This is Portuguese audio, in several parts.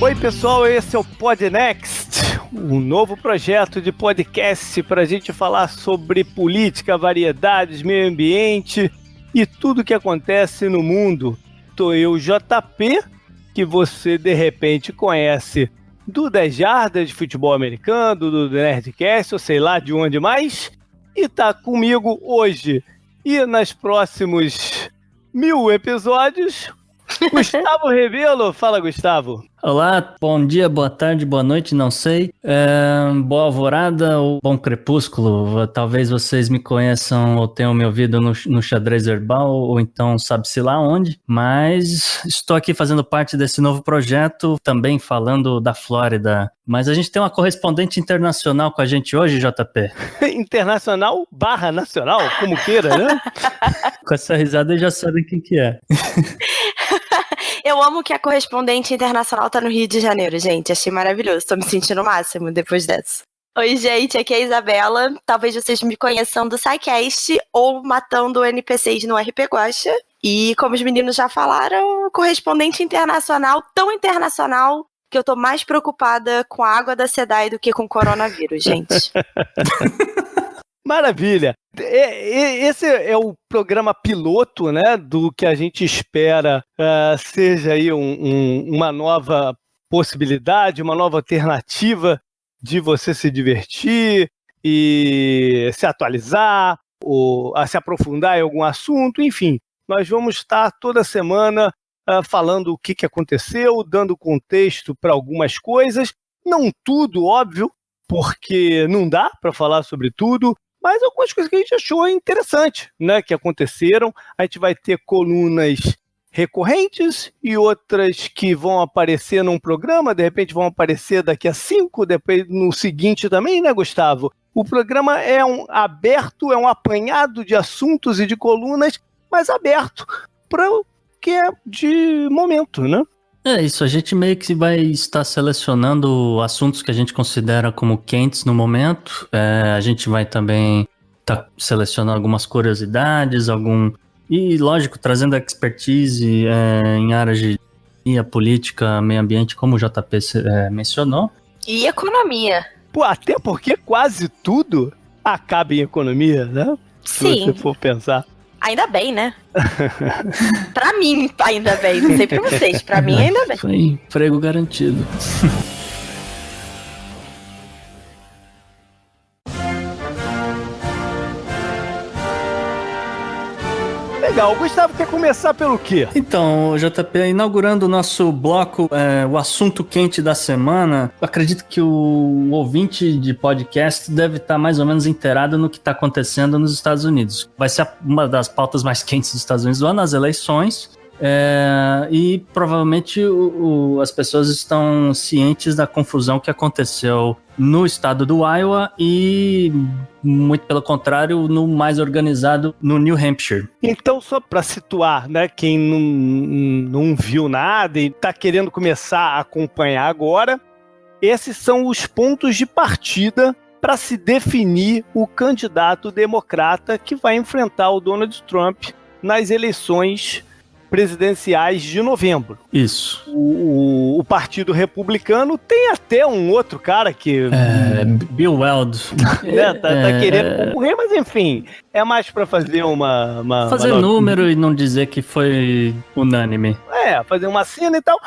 Oi pessoal, esse é o Podnext, um novo projeto de podcast para a gente falar sobre política, variedades, meio ambiente e tudo que acontece no mundo. Tô eu, JP, que você de repente conhece do 10 Jardas de futebol americano, do Nerdcast, ou sei lá de onde mais, e tá comigo hoje e nos próximos 1000 episódios, Gustavo Rebelo. Fala, Gustavo. Olá, bom dia, boa tarde, boa noite, não sei. Boa alvorada ou bom crepúsculo. Talvez vocês me conheçam ou tenham me ouvido no Xadrez Herbal, ou então sabe-se lá onde. Mas estou aqui fazendo parte desse novo projeto, também falando da Flórida. Mas a gente tem uma correspondente internacional com a gente hoje, JP. Internacional / nacional, como queira, né? Com essa risada já sabem quem que é. Eu amo que a correspondente internacional tá no Rio de Janeiro, gente. Achei maravilhoso. Tô me sentindo o máximo depois dessa. Oi, gente. Aqui é a Isabela. Talvez vocês me conheçam do SciCast ou matando NPCs no RP Guacha. E como os meninos já falaram, correspondente internacional, tão internacional que eu tô mais preocupada com a água da SEDAI do que com o coronavírus, gente. Maravilha! Esse é o programa piloto, né, do que a gente espera seja aí uma nova possibilidade, uma nova alternativa de você se divertir e se atualizar, ou a se aprofundar em algum assunto, enfim. Nós vamos estar toda semana falando o que aconteceu, dando contexto para algumas coisas, não tudo, óbvio, porque não dá para falar sobre tudo, mas algumas coisas que a gente achou interessante, né, que aconteceram. A gente vai ter colunas recorrentes e outras que vão aparecer num programa, de repente vão aparecer daqui a 5, depois no seguinte também, né, Gustavo? O programa é aberto, é um apanhado de assuntos e de colunas, mas aberto para o que é de momento, né? É isso, a gente meio que vai estar selecionando assuntos que a gente considera como quentes no momento. A gente vai também estar selecionando algumas curiosidades, e lógico, trazendo expertise em áreas de política, meio ambiente, como o JP mencionou. E economia. Pô, até porque quase tudo acaba em economia, né? Sim. Se você for pensar. Ainda bem, né? Pra mim, ainda bem. Não sei pra vocês. Pra mim, ainda bem. Foi emprego garantido. Legal. O Gustavo quer começar pelo quê? Então, JP, inaugurando o nosso bloco, o assunto quente da semana, eu acredito que o ouvinte de podcast deve estar mais ou menos inteirado no que está acontecendo nos Estados Unidos. Vai ser uma das pautas mais quentes dos Estados Unidos do ano, as eleições. E provavelmente as pessoas estão cientes da confusão que aconteceu no estado do Iowa e, muito pelo contrário, no mais organizado no New Hampshire. Então, só para situar, né, quem não viu nada e está querendo começar a acompanhar agora, esses são os pontos de partida para se definir o candidato democrata que vai enfrentar o Donald Trump nas eleições presidenciais de novembro. Isso. O Partido Republicano tem até um outro cara que... Bill Weld. Tá querendo concorrer, mas enfim, é mais para fazer fazer número e não dizer que foi unânime. Fazer uma cena e tal.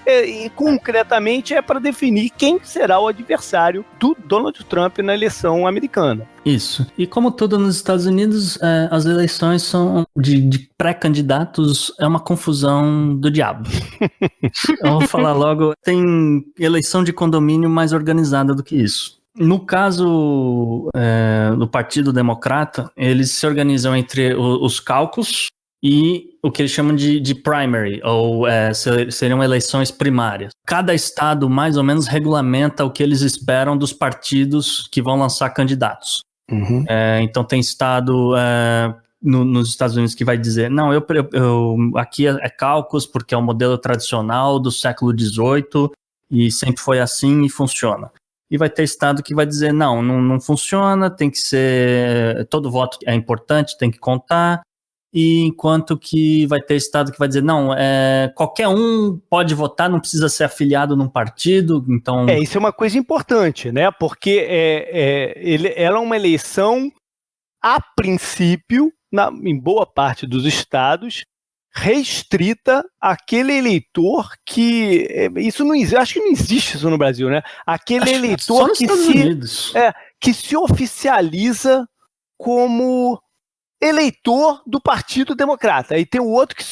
E concretamente é para definir quem será o adversário do Donald Trump na eleição americana. Isso. E como tudo nos Estados Unidos, as eleições são de pré-candidatos, é uma confusão do diabo. Eu vou falar logo, tem eleição de condomínio mais organizada do que isso. No caso do Partido Democrata, eles se organizam entre os caucus e o que eles chamam de primary, ou seriam eleições primárias. Cada estado mais ou menos regulamenta o que eles esperam dos partidos que vão lançar candidatos. Uhum. Então tem estado nos Estados Unidos que vai dizer, não, aqui é caucus porque é o modelo tradicional do século XVIII e sempre foi assim e funciona. E vai ter estado que vai dizer, não funciona, tem que ser, todo voto é importante, tem que contar. e enquanto que vai ter estado que vai dizer, não, qualquer um pode votar, não precisa ser afiliado num partido, então... Isso é uma coisa importante, né? Porque ela é uma eleição, a princípio, em boa parte dos estados, restrita àquele eleitor que... Isso não existe, acho que não existe isso no Brasil, né? Aquele eleitor que se oficializa como eleitor do Partido Democrata. E tem o outro que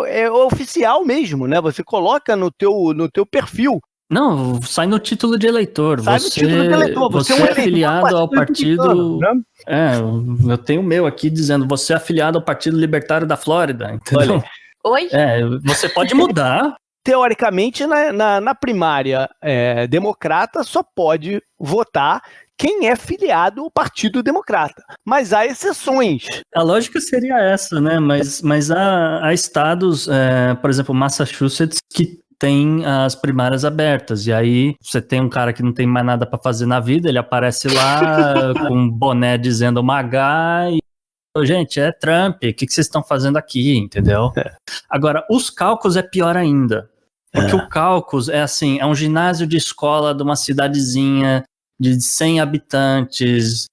é oficial mesmo, né? Você coloca no teu perfil. Não, sai no título de eleitor. Sai no título de eleitor. Você é afiliado ao partido... Né? Eu tenho o meu aqui dizendo, você é afiliado ao Partido Libertário da Flórida, entendeu? Oi? Você pode mudar. Teoricamente, na primária democrata, só pode votar quem é filiado ao Partido Democrata. Mas há exceções. A lógica seria essa, né? Mas há estados, por exemplo, Massachusetts, que tem as primárias abertas. E aí você tem um cara que não tem mais nada para fazer na vida, ele aparece lá com um boné dizendo MAGA e gente, é Trump, o que vocês estão fazendo aqui, entendeu? Agora, os caucus é pior ainda. Porque o caucus é assim, é um ginásio de escola de uma cidadezinha de 100 habitantes,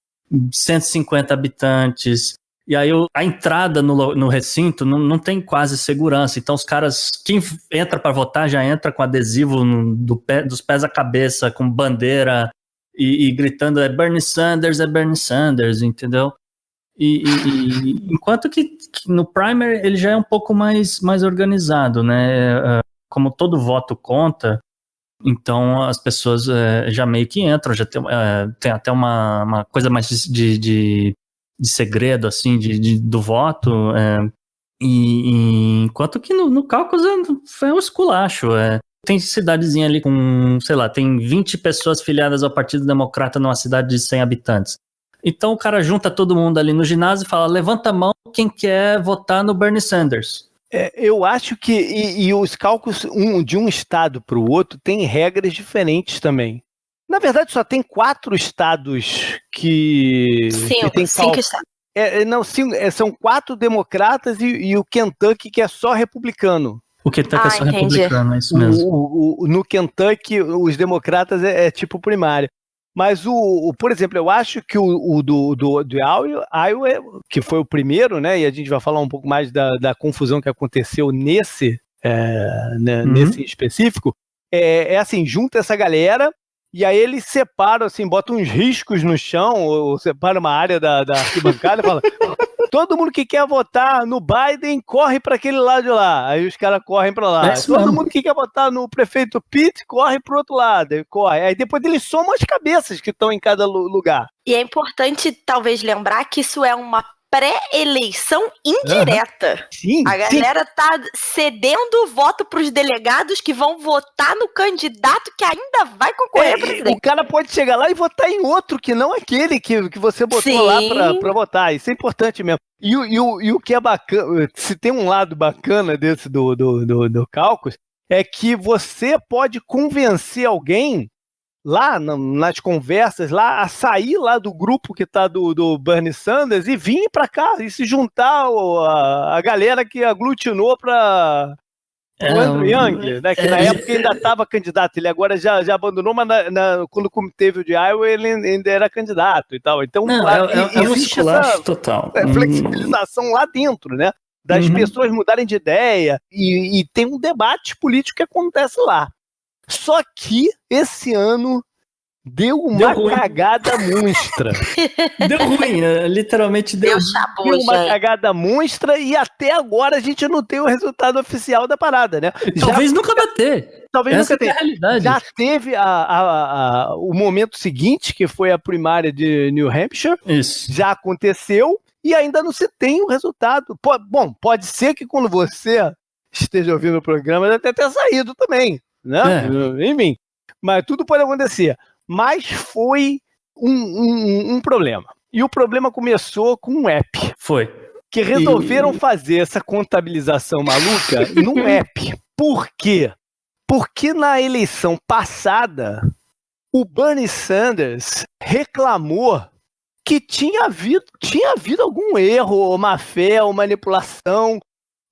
150 habitantes, e aí a entrada no recinto não tem quase segurança, então os caras, quem entra para votar já entra com adesivo dos pés à cabeça, com bandeira e gritando Bernie Sanders, entendeu? E enquanto que no primer ele já é um pouco mais organizado, né? Como todo voto conta, então as pessoas já meio que entram, já tem até uma coisa mais de segredo, assim, do voto, e enquanto que no caucus é um esculacho, tem cidadezinha ali com, sei lá, tem 20 pessoas filiadas ao Partido Democrata numa cidade de 100 habitantes. Então o cara junta todo mundo ali no ginásio e fala, levanta a mão quem quer votar no Bernie Sanders. Eu acho que e os cálculos de um estado para o outro tem regras diferentes também. Na verdade, só tem 4 estados que tem 5 estados. São 4 democratas e o Kentucky, que é só republicano. O Kentucky é só republicano, é isso mesmo. No Kentucky, os democratas é tipo primária. Mas, por exemplo, eu acho que o do Iowa, que foi o primeiro, né? E a gente vai falar um pouco mais da confusão que aconteceu nesse em específico. Assim, junta essa galera e aí eles separam, assim, botam uns riscos no chão, ou separam uma área da arquibancada e falam... Todo mundo que quer votar no Biden, corre para aquele lado de lá. Aí os caras correm para lá. Todo mundo que quer votar no prefeito Pitt, corre para o outro lado. Corre. Aí depois eles somam as cabeças que estão em cada lugar. E é importante, talvez, lembrar que isso é uma pré-eleição indireta. Sim, a galera tá cedendo o voto para os delegados que vão votar no candidato que ainda vai concorrer a presidente. O cara pode chegar lá e votar em outro que não aquele que você botou lá para votar. Isso é importante mesmo. E o que é bacana, se tem um lado bacana desse do caucus, é que você pode convencer alguém lá nas conversas, lá a sair lá do grupo que tá do Bernie Sanders e vir para cá e se juntar a galera que aglutinou para o Andrew Yang, né, que na época ainda estava candidato, ele agora já abandonou, mas quando teve o de Iowa ele ainda era candidato e tal. Então existe essa total. flexibilização lá dentro, né, das pessoas mudarem de ideia e tem um debate político que acontece lá. Só que esse ano deu uma cagada monstra. Deu ruim, literalmente deu uma cagada monstra e até agora a gente não tem o resultado oficial da parada, né? Talvez nunca vai ter. Talvez Essa nunca tenha. É a realidade. Já teve o momento seguinte, que foi a primária de New Hampshire. Isso. Já aconteceu e ainda não se tem o resultado. Bom, pode ser que quando você esteja ouvindo o programa ele até tenha saído também, né? Enfim, mas tudo pode acontecer. Mas foi um problema. E o problema começou com um app. Foi. Que resolveram fazer essa contabilização maluca num app. Por quê? Porque na eleição passada, o Bernie Sanders reclamou que tinha havido algum erro, ou má fé, ou manipulação,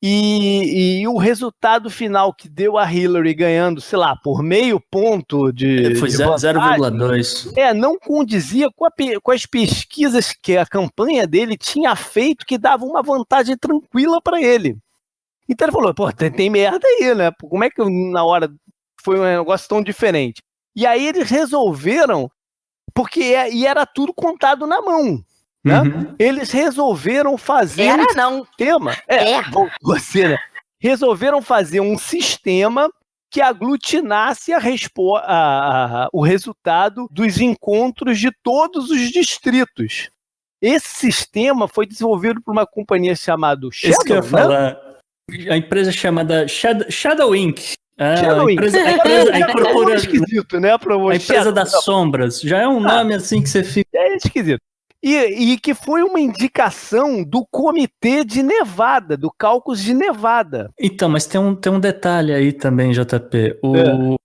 e o resultado final que deu a Hillary ganhando, sei lá, por meio ponto Foi de vantagem, 0,2. não condizia com as pesquisas que a campanha dele tinha feito, que dava uma vantagem tranquila para ele. Então ele falou, pô, tem merda aí, né? Como é que na hora foi um negócio tão diferente? E aí eles resolveram, porque era tudo contado na mão. Né? Uhum. Eles resolveram fazer sistema. Você, né? Resolveram fazer um sistema que aglutinasse o resultado dos encontros de todos os distritos. Esse sistema foi desenvolvido por uma companhia chamada Shadow. Isso que eu ia falar. A empresa chamada Shadow Inc. Shadow Inc. É esquisito, né? A empresa das sombras. Já é um nome assim que você fica... É esquisito. E que foi uma indicação do Comitê de Nevada, do Caucus de Nevada. Então, mas tem um detalhe aí também, JP.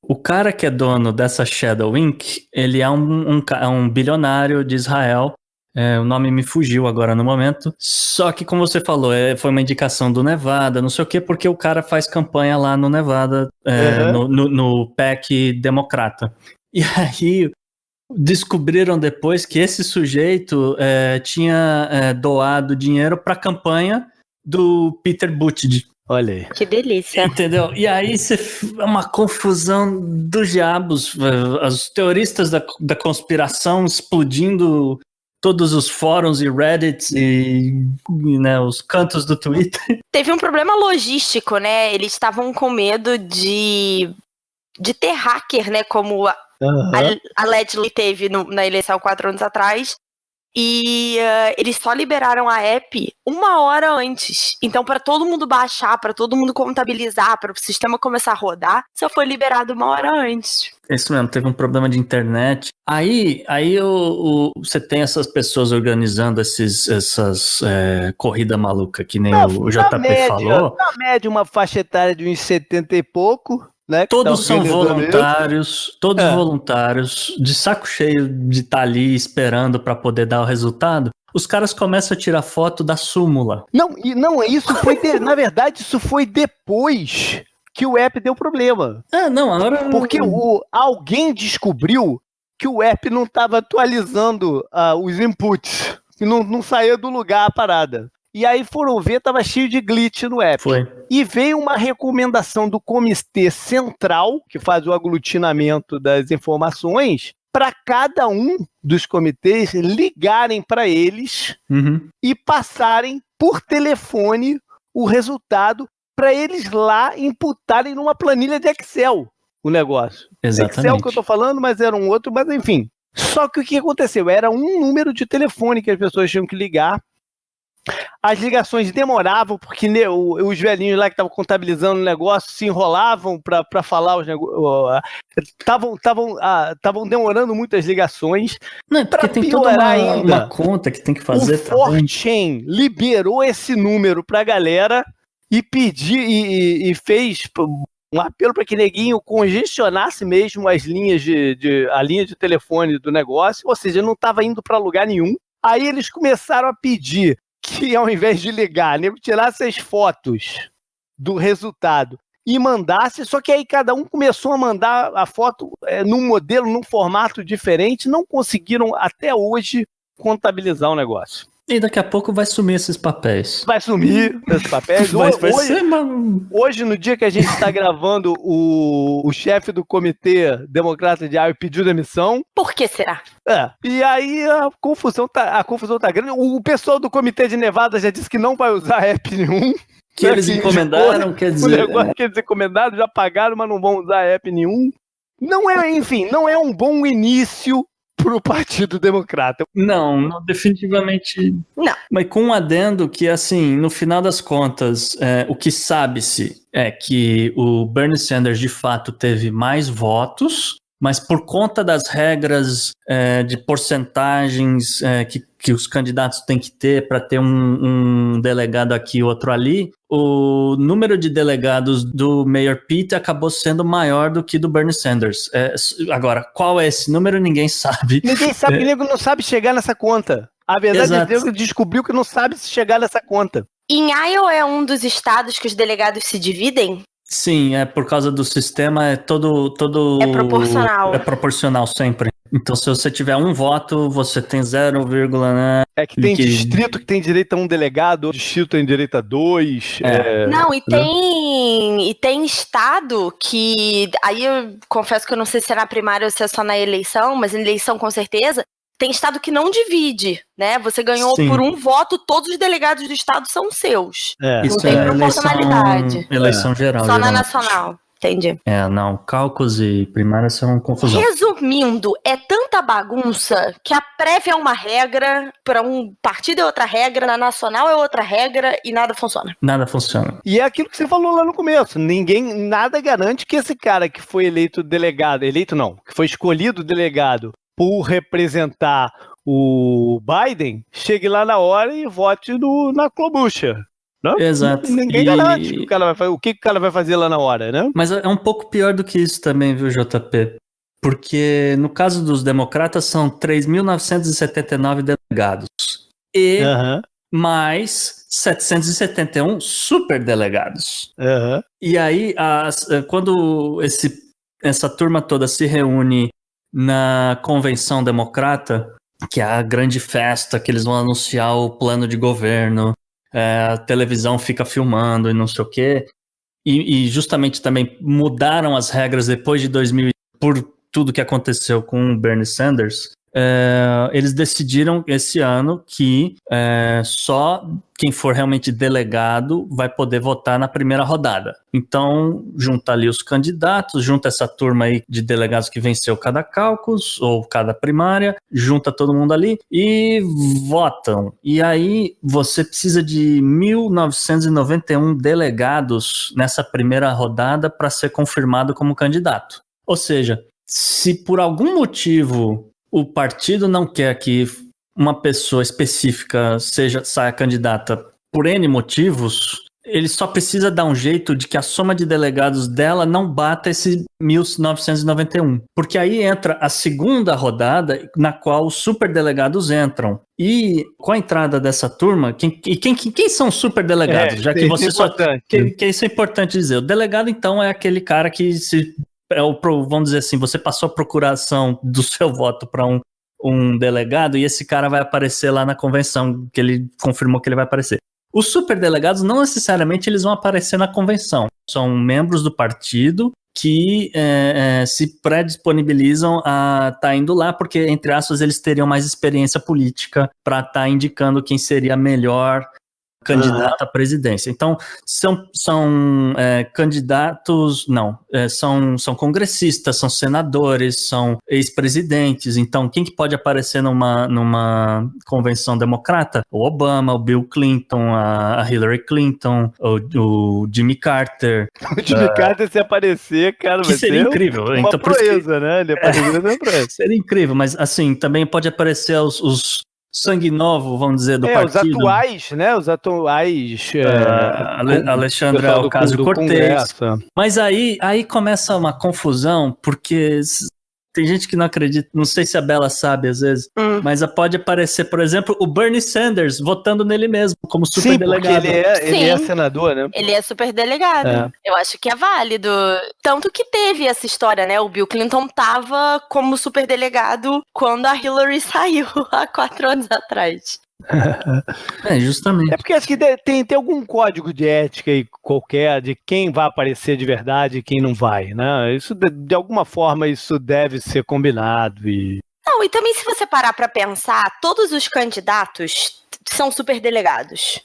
O cara que é dono dessa Shadow Inc., ele é um bilionário de Israel. O nome me fugiu agora no momento. Só que, como você falou, foi uma indicação do Nevada, não sei o quê, porque o cara faz campanha lá no Nevada, no PAC democrata. E aí... descobriram depois que esse sujeito tinha doado dinheiro para a campanha do Peter Buttigieg. Olha aí. Que delícia. Entendeu? E aí é uma confusão dos diabos. Os teoristas da conspiração explodindo todos os fóruns e Reddits e né, os cantos do Twitter. Teve um problema logístico, né? Eles estavam com medo de ter hacker, né? Como a Ledley teve na eleição 4 anos atrás. E eles só liberaram a app 1 hora antes. Então, para todo mundo baixar, para todo mundo contabilizar, para o sistema começar a rodar, só foi liberado 1 hora antes. Isso mesmo, teve um problema de internet. Aí você tem essas pessoas organizando essas corrida maluca, que nem o JP falou. Na média, uma faixa etária de uns 70 e pouco. Né, todos são voluntários, voluntários, de saco cheio de estar ali esperando para poder dar o resultado. Os caras começam a tirar foto da súmula. Isso foi na verdade, isso foi depois que o app deu problema. Agora... Porque alguém descobriu que o app não estava atualizando os inputs, que não saía do lugar a parada. E aí foram ver, estava cheio de glitch no app. Foi. E veio uma recomendação do Comitê Central, que faz o aglutinamento das informações, para cada um dos comitês ligarem para eles e passarem por telefone o resultado para eles lá imputarem numa planilha de Excel o negócio. Exatamente. Excel que eu estou falando, mas era um outro, mas enfim. Só que o que aconteceu? Era um número de telefone que as pessoas tinham que ligar. As ligações demoravam, porque os velhinhos lá que estavam contabilizando o negócio se enrolavam para falar os negócios. Estavam demorando muitas ligações. Não, porque tem toda uma conta que tem que fazer. O 4chan liberou esse número para a galera e pediu e fez um apelo para que neguinho congestionasse mesmo as linhas a linha de telefone do negócio, ou seja, não estava indo para lugar nenhum. Aí eles começaram a pedir que ao invés de ligar, nego tirasse as fotos do resultado e mandasse, só que aí cada um começou a mandar a foto num modelo, num formato diferente, não conseguiram até hoje contabilizar o negócio. E daqui a pouco vai sumir esses papéis. Vai sumir esses papéis. Hoje, no dia que a gente está gravando, o chefe do Comitê Democrata de Iowa pediu demissão. Por que será? E aí a confusão tá grande. O pessoal do Comitê de Nevada já disse que não vai usar app nenhum. Que eles encomendaram, quer dizer... O negócio que eles encomendaram, já pagaram, mas não vão usar app nenhum. Não é um bom início pro Partido Democrata. Não, definitivamente não. Mas com um adendo que, assim, no final das contas, o que sabe-se é que o Bernie Sanders, de fato, teve mais votos, mas por conta das regras de porcentagens que os candidatos têm que ter para ter um delegado aqui e outro ali, o número de delegados do Mayor Pete acabou sendo maior do que do Bernie Sanders. Agora, qual é esse número? Ninguém sabe. Ninguém sabe, o nego não sabe chegar nessa conta. A verdade é que o nego descobriu que não sabe se chegar nessa conta. Em Iowa é um dos estados que os delegados se dividem? Sim, por causa do sistema, é todo... É proporcional. É proporcional sempre. Então, se você tiver um voto, você tem 0, né? É que tem distrito que tem direito a um delegado, outro distrito tem direito a 2. Não, e tem estado que... Aí eu confesso que eu não sei se é na primária ou se é só na eleição, mas na eleição com certeza... Tem estado que não divide, né? Você ganhou por um voto, todos os delegados do estado são seus. Não Isso tem proporcionalidade. Eleição geral. Só na nacional, entendi. Não, cálculos e primárias são confusão. Resumindo, é tanta bagunça que a prévia é uma regra, para um partido é outra regra, na nacional é outra regra e nada funciona. Nada funciona. E é aquilo que você falou lá no começo, nada garante que esse cara que foi eleito delegado, que foi escolhido delegado, por representar o Biden, chegue lá na hora e vote na Klobuchar. Não? Exato. Ninguém garante que o cara vai fazer, o que o cara vai fazer lá na hora, né? Mas é um pouco pior do que isso também, viu, JP? Porque no caso dos democratas são 3.979 delegados. E mais 771 superdelegados. E aí, quando essa turma toda se reúne na convenção democrata, que é a grande festa que eles vão anunciar o plano de governo, a televisão fica filmando e não sei o quê, e justamente também mudaram as regras depois de 2000, por tudo que aconteceu com o Bernie Sanders, eles decidiram esse ano que só quem for realmente delegado vai poder votar na primeira rodada. Então, junta ali os candidatos, junta essa turma aí de delegados que venceu cada caucus ou cada primária, junta todo mundo ali e votam. E aí você precisa de 1.991 delegados nessa primeira rodada para ser confirmado como candidato. Ou seja, se por algum motivo o partido não quer que uma pessoa específica saia candidata por N motivos, ele só precisa dar um jeito de que a soma de delegados dela não bata esse 1.991. Porque aí entra a segunda rodada, na qual os superdelegados entram. E com a entrada dessa turma, quem são os superdelegados? Já que você só... Que isso é importante dizer. O delegado, então, é aquele cara que vamos dizer assim, você passou a procuração do seu voto para um delegado e esse cara vai aparecer lá na convenção, que ele confirmou que ele vai aparecer. Os superdelegados não necessariamente eles vão aparecer na convenção, são membros do partido que se predisponibilizam a estar indo lá, porque, entre aspas, eles teriam mais experiência política para estar indicando quem seria melhor candidato à presidência. Então, são candidatos, são congressistas, são senadores, são ex-presidentes. Então, quem que pode aparecer numa convenção democrata? O Obama, o Bill Clinton, a Hillary Clinton, o Jimmy Carter. O Jimmy Carter, se aparecer, cara, vai seria incrível. Uma então, proeza, né? Ele aparecer seria incrível, mas assim, também pode aparecer os sangue novo, vamos dizer, do partido. Os atuais, né? Os atuais... Alexandre Ocasio-Cortez. Mas aí começa uma confusão, porque tem gente que não acredita, não sei se a Bela sabe às vezes, mas pode aparecer, por exemplo, o Bernie Sanders votando nele mesmo, como superdelegado. Sim, porque ele é senador, né? Ele é superdelegado. Eu acho que é válido. Tanto que teve essa história, né? O Bill Clinton tava como superdelegado quando a Hillary saiu há 4 anos atrás. Justamente. É porque acho que tem algum código de ética aí qualquer de quem vai aparecer de verdade e quem não vai, né? Isso, de alguma forma, isso deve ser combinado. Não, e também se você parar pra pensar, todos os candidatos são superdelegados,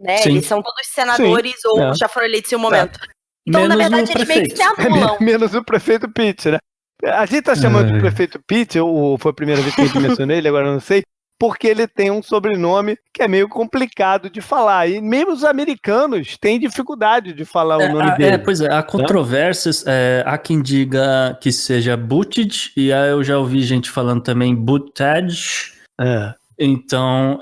né? Sim. Eles são todos senadores ou já foram eleitos em um momento. Então, Menos na verdade, eles meio que se anulam. Menos o prefeito Pitt, né? A gente tá chamando de prefeito Pitt, ou foi a primeira vez que a gente mencionou ele, agora eu não sei, porque ele tem um sobrenome que é meio complicado de falar. E mesmo os americanos têm dificuldade de falar o nome dele. Pois é, há controvérsias. Há quem diga que seja Buttigieg, e aí eu já ouvi gente falando também Buttigieg. Então,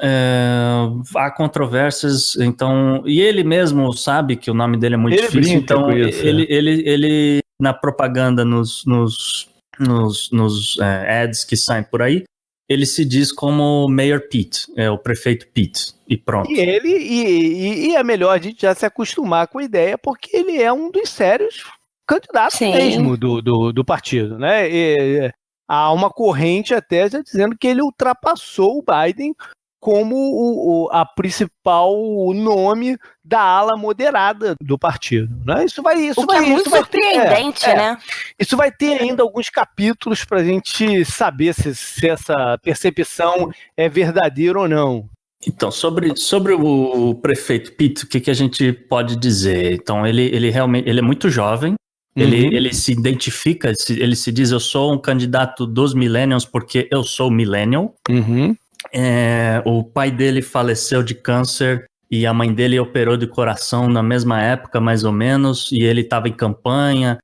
há controvérsias, então, e ele mesmo sabe que o nome dele é muito difícil, então ele na propaganda, nos ads que saem por aí, ele se diz como Mayor Pete, o prefeito Pete, e pronto. E é melhor a gente já se acostumar com a ideia, porque ele é um dos sérios candidatos mesmo do partido, né? Há uma corrente até já dizendo que ele ultrapassou o Biden como a principal nome da ala moderada do partido, né? Isso é muito surpreendente, né? Isso vai ter ainda alguns capítulos para a gente saber se essa percepção é verdadeira ou não. Então, sobre o prefeito Pete, o que a gente pode dizer? Então, ele realmente é muito jovem. Ele se identifica, ele se diz, eu sou um candidato dos millennials porque eu sou millennial. O pai dele faleceu de câncer e a mãe dele operou de coração na mesma época, mais ou menos, e ele estava em campanha.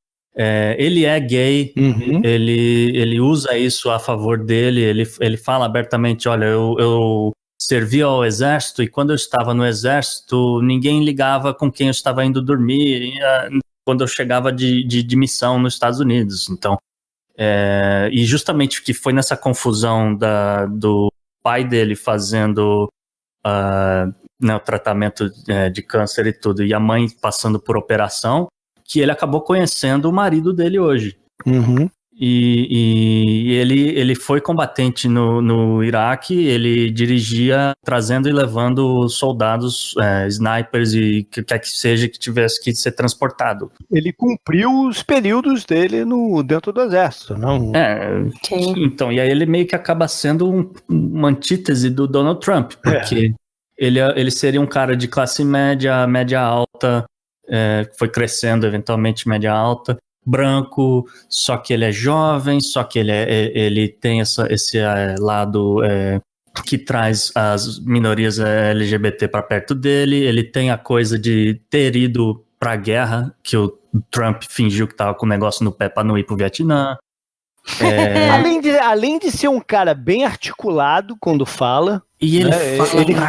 Ele é gay, ele usa isso a favor dele, ele fala abertamente, olha, eu servi ao exército e quando eu estava no exército, ninguém ligava com quem eu estava indo dormir quando eu chegava de missão nos Estados Unidos. Então, e justamente que foi nessa confusão do pai dele fazendo o tratamento de câncer e tudo, e a mãe passando por operação, que ele acabou conhecendo o marido dele hoje. E ele foi combatente no Iraque, ele dirigia trazendo e levando soldados, snipers e que quer que seja que tivesse que ser transportado. Ele cumpriu os períodos dele dentro do exército, não? Então, e aí ele meio que acaba sendo uma antítese do Donald Trump, porque ele seria um cara de classe média, média alta, foi crescendo eventualmente média alta, branco, só que ele é jovem, só que ele tem esse lado que traz as minorias LGBT para perto dele, ele tem a coisa de ter ido para a guerra, que o Trump fingiu que estava com o negócio no pé para não ir para o Vietnã. Além de ser um cara bem articulado quando fala, e ele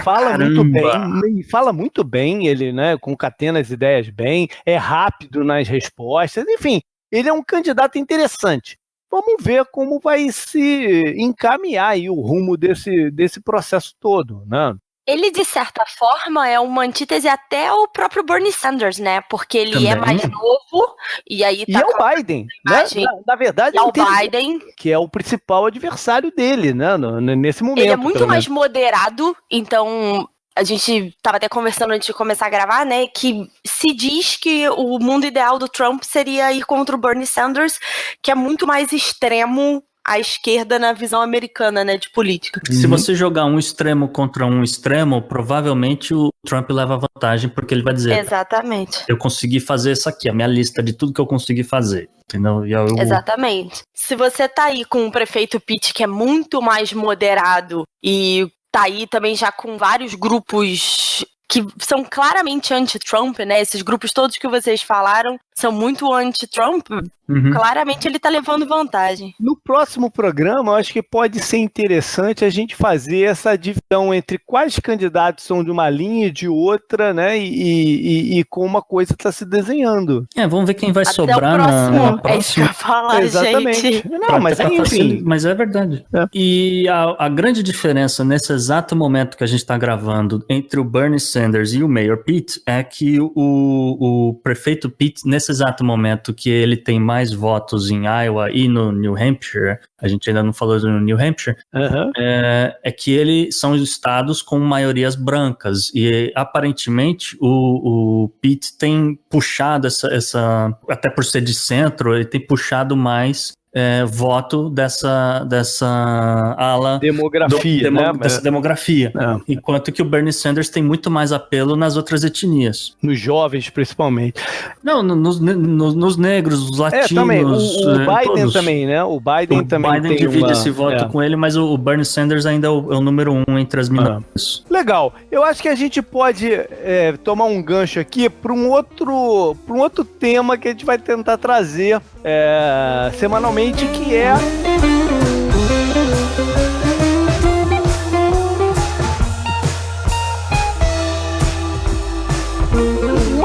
fala muito bem, fala muito bem, ele, né, concatena as ideias bem, é rápido nas respostas, enfim, ele é um candidato interessante. Vamos ver como vai se encaminhar aí o rumo desse processo todo, né? Ele, de certa forma, é uma antítese até ao próprio Bernie Sanders, né? Porque ele também é mais novo, e aí tá... E é o Biden, né? Na verdade, é o Biden, que é o principal adversário dele, né? Nesse momento. Ele é muito mais moderado, então... A gente estava até conversando antes de começar a gravar, né, que se diz que o mundo ideal do Trump seria ir contra o Bernie Sanders, que é muito mais extremo à esquerda na visão americana, né, de política. Se você jogar um extremo contra um extremo, provavelmente o Trump leva vantagem, porque ele vai dizer... Exatamente. Eu consegui fazer isso aqui, a minha lista de tudo que eu consegui fazer. Entendeu? Exatamente. Se você tá aí com um prefeito Pete que é muito mais moderado e... tá aí também já com vários grupos que são claramente anti-Trump, né? Esses grupos todos que vocês falaram são muito anti-Trump. Claramente ele tá levando vantagem. No próximo programa, eu acho que pode ser interessante a gente fazer essa divisão entre quais candidatos são de uma linha e de outra, né? E como uma coisa está se desenhando. Vamos ver quem vai até sobrar na próxima. É isso que eu ia falar, exatamente. Gente. Não, mas enfim. Mas é verdade. E a grande diferença nesse exato momento que a gente está gravando entre o Bernie Sanders e o Mayor Pete é que o prefeito Pete, nesse exato momento que ele tem mais votos em Iowa e no New Hampshire, a gente ainda não falou do New Hampshire, é que eles são estados com maiorias brancas e aparentemente o Pete tem puxado essa, até por ser de centro, ele tem puxado mais voto dessa ala demografia, dessa demografia. Enquanto que o Bernie Sanders tem muito mais apelo nas outras etnias. Nos jovens, principalmente. Não, nos negros, os latinos. Também. O Biden todos. Também, né? O Biden também tem divide esse voto com ele, mas o Bernie Sanders ainda é o número 1 entre as minorias. Legal. Eu acho que a gente pode tomar um gancho aqui para um outro tema que a gente vai tentar trazer semanalmente, que é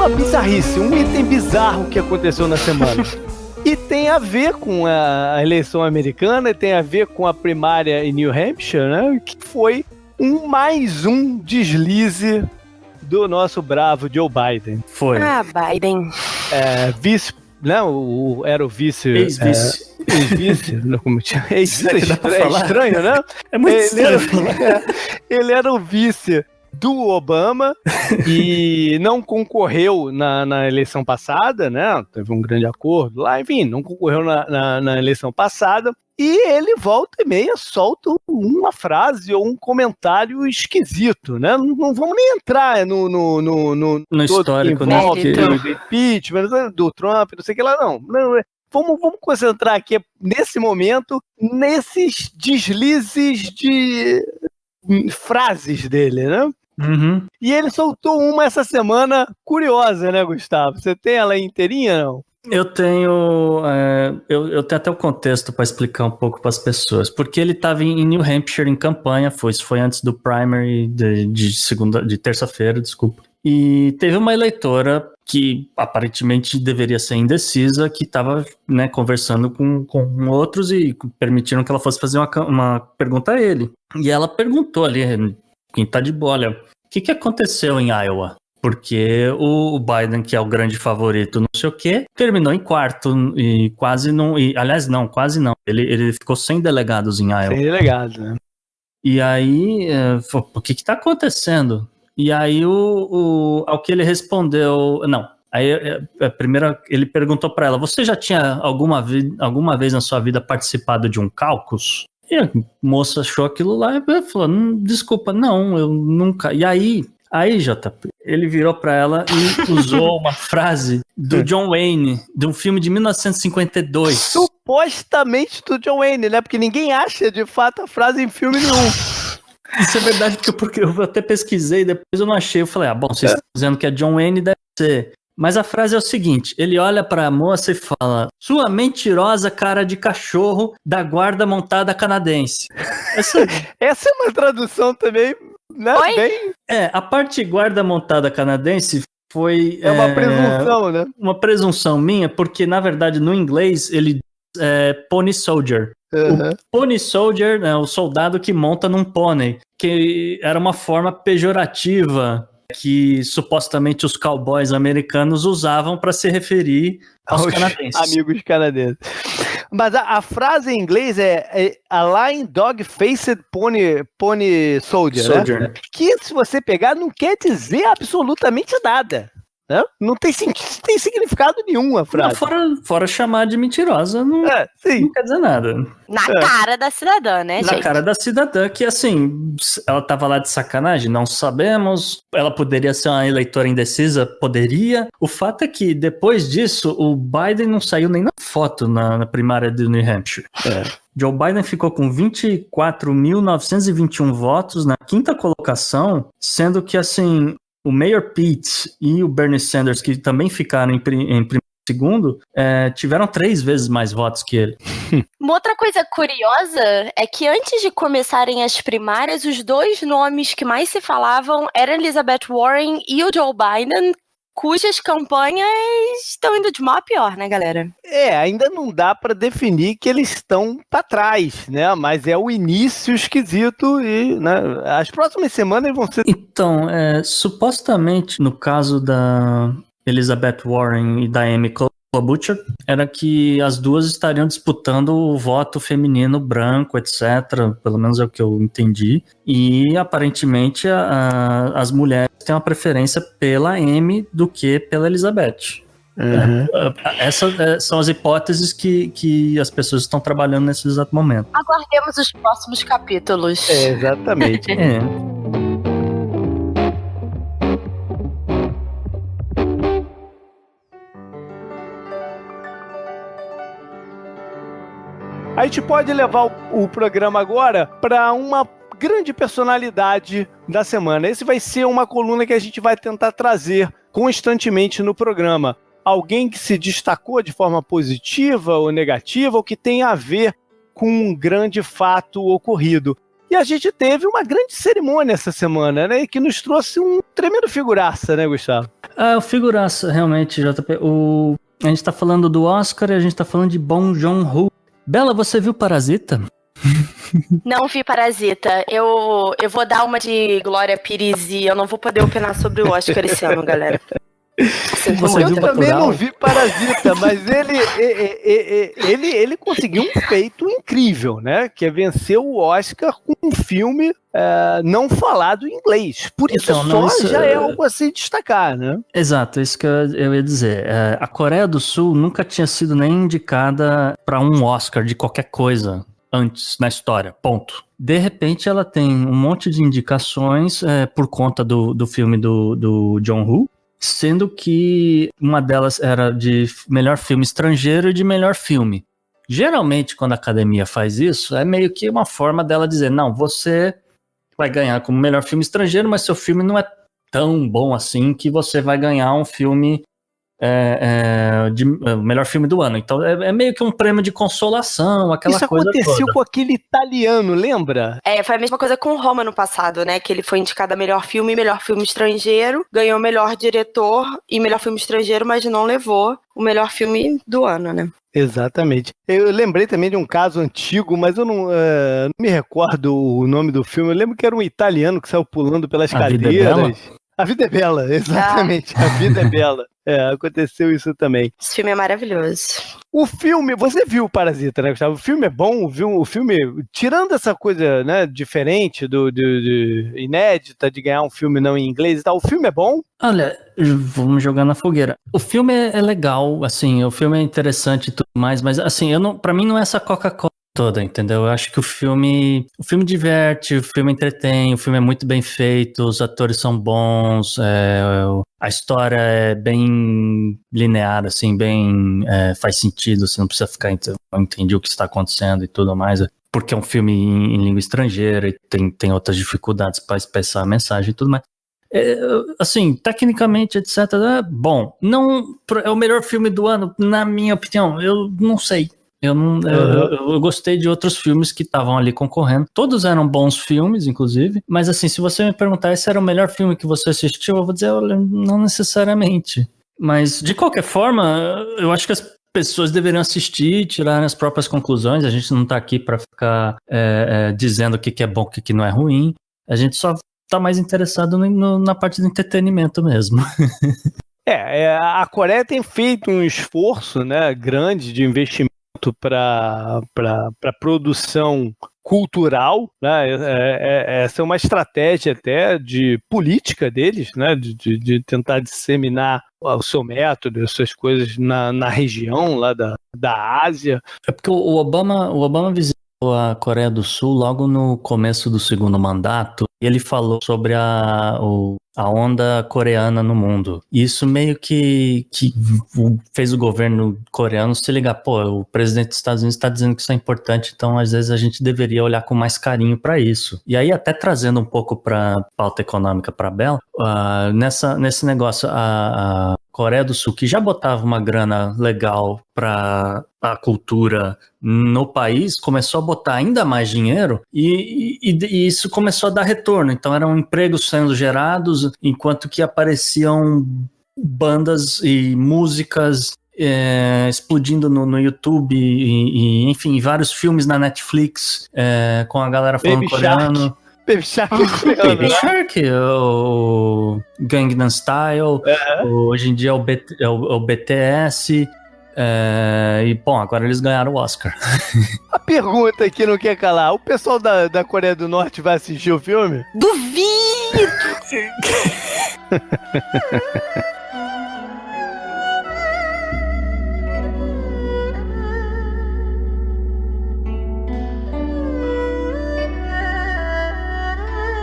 uma bizarrice, um item bizarro que aconteceu na semana. E tem a ver com a eleição americana, e tem a ver com a primária em New Hampshire, né? Que foi mais um deslize do nosso bravo Joe Biden. Foi. Ah, Biden. Vice, né? Era o vice. Ex-vice. Ex-vice? Não, como tinha. Ex-vice Dá pra é falar? estranho, né? É muito estranho falar. Ele era o vice do Obama e não concorreu na eleição passada, né? Teve um grande acordo lá, enfim, não concorreu na eleição passada. E ele volta e meia solta uma frase ou um comentário esquisito, né? Não vamos nem entrar no histórico, né? Do Mérito. impeachment, do Trump, não sei o que lá, não. Vamos concentrar aqui nesse momento, nesses deslizes de frases dele, né? Uhum. E ele soltou uma essa semana curiosa, né, Gustavo? Você tem ela inteirinha, não? Eu tenho até o contexto para explicar um pouco para as pessoas, porque ele estava em New Hampshire em campanha, isso foi antes do primary de terça-feira, desculpa. E teve uma eleitora que aparentemente deveria ser indecisa, que estava, né, conversando com outros e permitiram que ela fosse fazer uma pergunta a ele. E ela perguntou ali, quem tá de boa, olha, o que aconteceu em Iowa? Porque o Biden, que é o grande favorito, não sei o quê, terminou em quarto e quase não... aliás, não, quase não. Ele ficou sem delegados em Iowa. Sem delegados, né? E aí, o que tá acontecendo? E aí, ao que ele respondeu... Não, aí primeiro ele perguntou para ela, você já tinha alguma vez na sua vida participado de um caucus? E a moça achou aquilo lá e falou, desculpa, não, eu nunca... E aí, JP, ele virou pra ela e usou uma frase do John Wayne, de um filme de 1952. Supostamente do John Wayne, né? Porque ninguém acha, de fato, a frase em filme nenhum. Isso é verdade, porque eu até pesquisei, depois eu não achei. Eu falei, bom, vocês estão dizendo que é John Wayne, deve ser. Mas a frase é o seguinte, ele olha pra moça e fala, sua mentirosa cara de cachorro da guarda montada canadense. Essa é uma tradução também... Né? Oi? A parte guarda montada canadense foi... É uma presunção, né? Uma presunção minha, porque na verdade no inglês ele diz pony soldier. Uhum. O pony soldier, né, o soldado que monta num pônei, que era uma forma pejorativa que supostamente os cowboys americanos usavam para se referir aos canadenses. Amigos canadenses. Mas a frase em inglês é a lying dog-faced pony soldier, né? Que se você pegar não quer dizer absolutamente nada. Né? Não tem significado nenhum a frase. Não, fora chamar de mentirosa, não quer dizer nada. Na cara da cidadã, né, gente? Na cara da cidadã, que assim, ela tava lá de sacanagem, não sabemos. Ela poderia ser uma eleitora indecisa? Poderia. O fato é que, depois disso, o Biden não saiu nem na foto na primária de New Hampshire. Joe Biden ficou com 24.921 votos na quinta colocação, sendo que, assim, o Mayor Pete e o Bernie Sanders, que também ficaram em primeiro e segundo, tiveram 3 vezes mais votos que ele. Uma outra coisa curiosa é que antes de começarem as primárias, os 2 nomes que mais se falavam eram Elizabeth Warren e o Joe Biden, cujas campanhas estão indo de mal a pior, né, galera? Ainda não dá para definir que eles estão para trás, né? Mas é o início esquisito e, né, as próximas semanas vão ser... Então, supostamente, no caso da Elizabeth Warren e da Amy Klobuchar, era que as duas estariam disputando o voto feminino branco, etc. Pelo menos é o que eu entendi. E, aparentemente, as mulheres têm uma preferência pela Amy do que pela Elizabeth. Uhum. Essas são as hipóteses que as pessoas estão trabalhando nesse exato momento. Aguardemos os próximos capítulos. Exatamente. A gente pode levar o programa agora para uma grande personalidade da semana. Esse vai ser uma coluna que a gente vai tentar trazer constantemente no programa. Alguém que se destacou de forma positiva ou negativa, ou que tem a ver com um grande fato ocorrido. E a gente teve uma grande cerimônia essa semana, né? Que nos trouxe um tremendo figuraça, né, Gustavo? O figuraça, realmente, JP. A gente tá falando do Oscar e a gente tá falando de Bong Joon-ho. Bela, você viu Parasita? Não vi Parasita. Eu vou dar uma de Glória Pires e eu não vou poder opinar sobre o Oscar esse ano, galera. Você viu Eu também Bacurau? não vi Parasita, mas ele conseguiu um feito incrível, né? Que é vencer o Oscar com um filme não falado em inglês. Por isso Então, não, isso já é algo a se destacar, né? Exato, isso que eu ia dizer. A Coreia do Sul nunca tinha sido nem indicada para um Oscar de qualquer coisa antes na história, ponto. De repente ela tem um monte de indicações por conta do filme do Jong-ho, sendo que uma delas era de melhor filme estrangeiro e de melhor filme. Geralmente, quando a academia faz isso, é meio que uma forma dela dizer, não, você vai ganhar como melhor filme estrangeiro, mas seu filme não é tão bom assim que você vai ganhar um filme de melhor filme do ano. Então é meio que um prêmio de consolação, aquela Isso coisa aconteceu toda. com aquele italiano, lembra? Foi a mesma coisa com Roma no passado, né? Que ele foi indicado a melhor filme e melhor filme estrangeiro, ganhou melhor diretor e melhor filme estrangeiro, mas não levou o melhor filme do ano, né? Exatamente. Eu lembrei também de um caso antigo, mas eu não me recordo o nome do filme. Eu lembro que era um italiano que saiu pulando pelas A Vida é cadeiras. Bela? A Vida é Bela, exatamente. A Vida é Bela. Aconteceu isso também. Esse filme é maravilhoso. O filme, você viu o Parasita, né, Gustavo? O filme é bom, o filme, tirando essa coisa, né, diferente, inédita de ganhar um filme não em inglês e tal, o filme é bom? Olha, vamos jogar na fogueira. O filme é legal, assim, o filme é interessante e tudo mais, mas assim, pra mim não é essa Coca-Cola toda, entendeu? Eu acho que o filme diverte, o filme entretém, o filme é muito bem feito, os atores são bons, a história é bem linear, assim, bem faz sentido, você não precisa ficar, não entendi o que está acontecendo e tudo mais, porque é um filme em língua estrangeira e tem outras dificuldades para expressar a mensagem e tudo mais. Assim, tecnicamente, etc, bom, não é o melhor filme do ano, na minha opinião, eu não sei. Eu gostei de outros filmes que estavam ali concorrendo. Todos eram bons filmes, inclusive. Mas assim, se você me perguntar esse era o melhor filme que você assistiu, eu vou dizer, olha, não necessariamente. Mas, de qualquer forma, eu acho que as pessoas deveriam assistir e tirar as próprias conclusões. A gente não tá aqui para ficar dizendo o que é bom, o que não é ruim. A gente só tá mais interessado na parte do entretenimento mesmo. A Coreia tem feito um esforço, né, grande de investimento para produção cultural, né? Essa é uma estratégia até de política deles, né? De tentar disseminar o seu método, as suas coisas na região lá da Ásia. É porque o Obama visitou a Coreia do Sul logo no começo do segundo mandato e ele falou sobre a onda coreana no mundo. E isso meio que fez o governo coreano se ligar, o presidente dos Estados Unidos está dizendo que isso é importante, então às vezes a gente deveria olhar com mais carinho para isso. E aí até trazendo um pouco para pauta econômica para a Bela, nesse negócio, a Coreia do Sul, que já botava uma grana legal para a cultura no país, começou a botar ainda mais dinheiro e isso começou a dar retorno. Então eram empregos sendo gerados, enquanto que apareciam bandas e músicas explodindo no YouTube e enfim, vários filmes na Netflix com a galera falando Baby coreano. Baby Shark, Baby Shark, o Gangnam Style, hoje em dia é o BTS. E bom, agora eles ganharam o Oscar. A pergunta que não quer calar: o pessoal da Coreia do Norte vai assistir o filme? Duvido!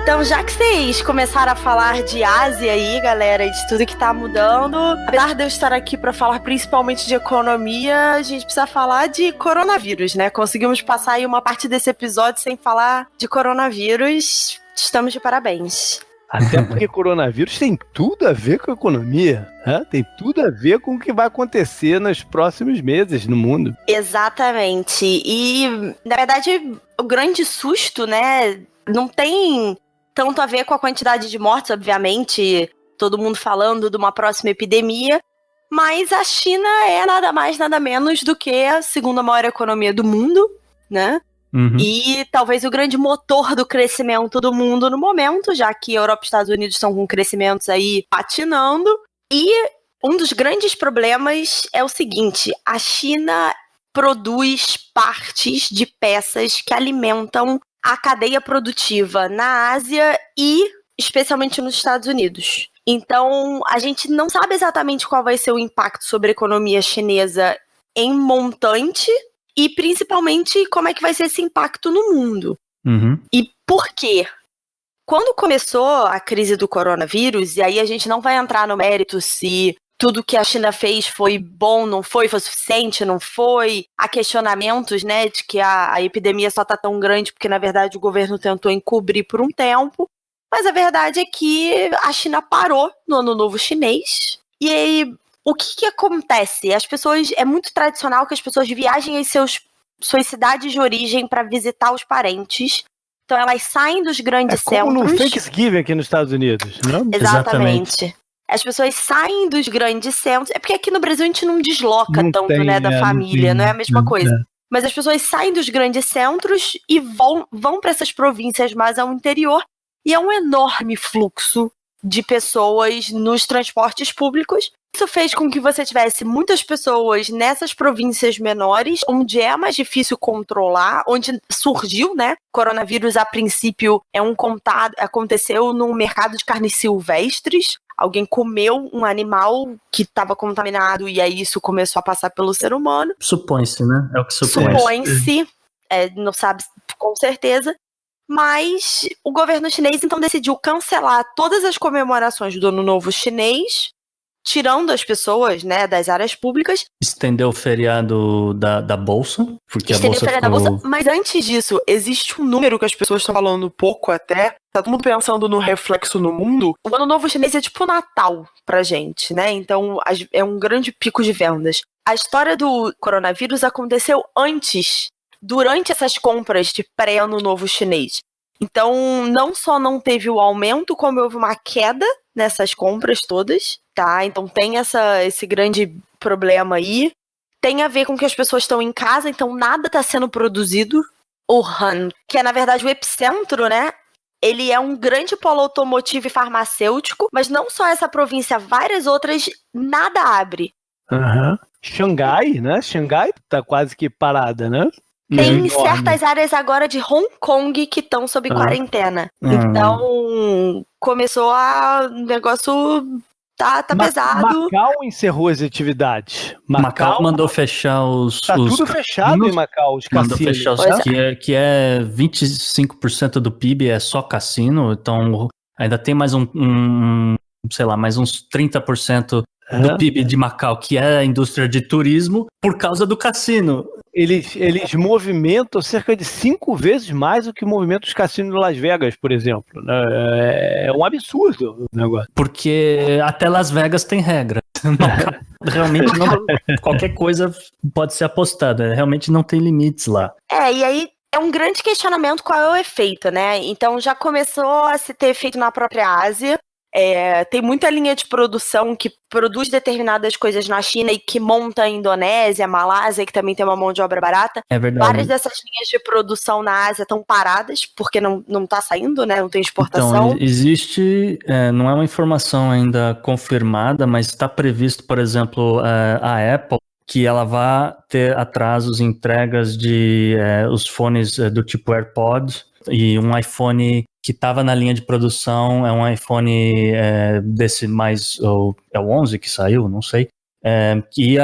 Então, já que vocês começaram a falar de Ásia aí, galera, e de tudo que tá mudando, apesar de eu estar aqui pra falar principalmente de economia, a gente precisa falar de coronavírus, né? Conseguimos passar aí uma parte desse episódio sem falar de coronavírus. Estamos de parabéns. Até porque coronavírus tem tudo a ver com a economia, né? Tem tudo a ver com o que vai acontecer nos próximos meses no mundo. Exatamente. E, na verdade, o grande susto, né, Não tem tanto a ver com a quantidade de mortes, obviamente, todo mundo falando de uma próxima epidemia, mas a China é nada mais, nada menos do que a segunda maior economia do mundo, né? E talvez o grande motor do crescimento do mundo no momento, já que a Europa e os Estados Unidos estão com crescimentos aí patinando. E um dos grandes problemas é o seguinte: a China produz partes de peças que alimentam a cadeia produtiva na Ásia e especialmente nos Estados Unidos. Então, a gente não sabe exatamente qual vai ser o impacto sobre a economia chinesa em montante e principalmente como é que vai ser esse impacto no mundo. E por quê? Quando começou a crise do coronavírus, e aí a gente não vai entrar no mérito se tudo que a China fez foi bom, não foi suficiente, não foi. Há questionamentos, né, de que a epidemia só está tão grande porque, na verdade, o governo tentou encobrir por um tempo. Mas a verdade é que a China parou no Ano Novo Chinês. E aí, o que acontece? As pessoas, é muito tradicional que as pessoas viajem às suas cidades de origem para visitar os parentes. Então, elas saem dos grandes centros. Como no Thanksgiving aqui nos Estados Unidos, não? Exatamente. As pessoas saem dos grandes centros. É porque aqui no Brasil a gente não desloca Não tanto, tem, né, da família, não é a mesma coisa. É. Mas as pessoas saem dos grandes centros e vão para essas províncias mais ao interior. E é um enorme fluxo de pessoas nos transportes públicos. Isso fez com que você tivesse muitas pessoas nessas províncias menores, onde é mais difícil controlar, onde surgiu, né? Coronavírus, a princípio, aconteceu no mercado de carnes silvestres. Alguém comeu um animal que estava contaminado e aí isso começou a passar pelo ser humano. Supõe-se, né? É o que supõe-se. Supõe-se, não sabe com certeza. Mas o governo chinês, então, decidiu cancelar todas as comemorações do Ano Novo Chinês, tirando as pessoas, né, das áreas públicas. Estendeu o feriado da Bolsa, porque a Bolsa ficou... da Bolsa, mas antes disso, existe um número que as pessoas estão falando pouco até, tá todo mundo pensando no reflexo no mundo. O Ano Novo Chinês é tipo Natal pra gente, né, então é um grande pico de vendas. A história do coronavírus aconteceu durante essas compras de pré-Ano Novo Chinês. Então, não só não teve o aumento, como houve uma queda nessas compras todas, tá? Então tem esse grande problema aí. Tem a ver com que as pessoas estão em casa, então nada está sendo produzido. Wuhan, que é na verdade o epicentro, né? Ele é um grande polo automotivo e farmacêutico, mas não só essa província, várias outras, nada abre. Xangai, né? Xangai tá quase que parada, né? Tem certas áreas agora de Hong Kong que estão sob quarentena. Então, começou o negócio tá pesado. Macau encerrou as atividades. Macau mandou fechar os... Tá tudo fechado em Macau, os cassinos. Mandou fechar os que é 25% do PIB é só cassino, então ainda tem mais mais uns 30% do PIB de Macau, que é a indústria de turismo, por causa do cassino. Eles movimentam cerca de 5 vezes mais do que o movimento dos cassinos de Las Vegas, por exemplo. É um absurdo o negócio. Porque até Las Vegas tem regra. Realmente qualquer coisa pode ser apostada. Realmente não tem limites lá. E aí é um grande questionamento qual é o efeito, né? Então já começou a se ter efeito na própria Ásia. Tem muita linha de produção que produz determinadas coisas na China e que monta a Indonésia, a Malásia, que também tem uma mão de obra barata. É verdade. Várias dessas linhas de produção na Ásia estão paradas, porque não tá saindo, né? Não tem exportação. Então, existe, não é uma informação ainda confirmada, mas está previsto, por exemplo, a Apple, que ela vai ter atrasos em entregas de os fones do tipo AirPods e um iPhone que estava na linha de produção, é um iPhone desse mais, é o 11 que saiu, não sei, que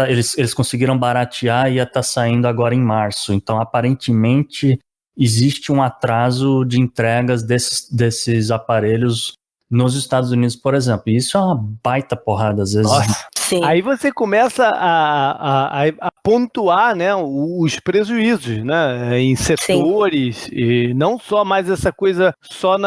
eles conseguiram baratear e ia estar saindo agora em março. Então, aparentemente, existe um atraso de entregas desses aparelhos nos Estados Unidos, por exemplo. E isso é uma baita porrada, às vezes. Nossa. Sim. Aí você começa a pontuar, né, os prejuízos, né, em setores. E não só mais essa coisa só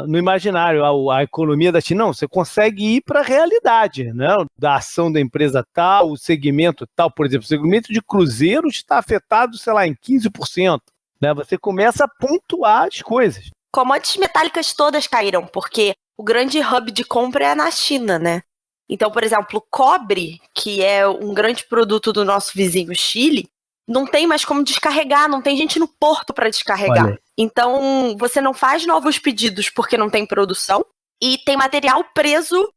no imaginário, a economia da China. Não, você consegue ir para a realidade, né, da ação da empresa tal, o segmento tal. Por exemplo, o segmento de cruzeiros está afetado, sei lá, em 15%. né? Você começa a pontuar as coisas. Commodities metálicas todas caíram, porque o grande hub de compra é na China, né? Então, por exemplo, cobre, que é um grande produto do nosso vizinho Chile, não tem mais como descarregar, não tem gente no porto para descarregar. Olha. Então, você não faz novos pedidos porque não tem produção, e tem material preso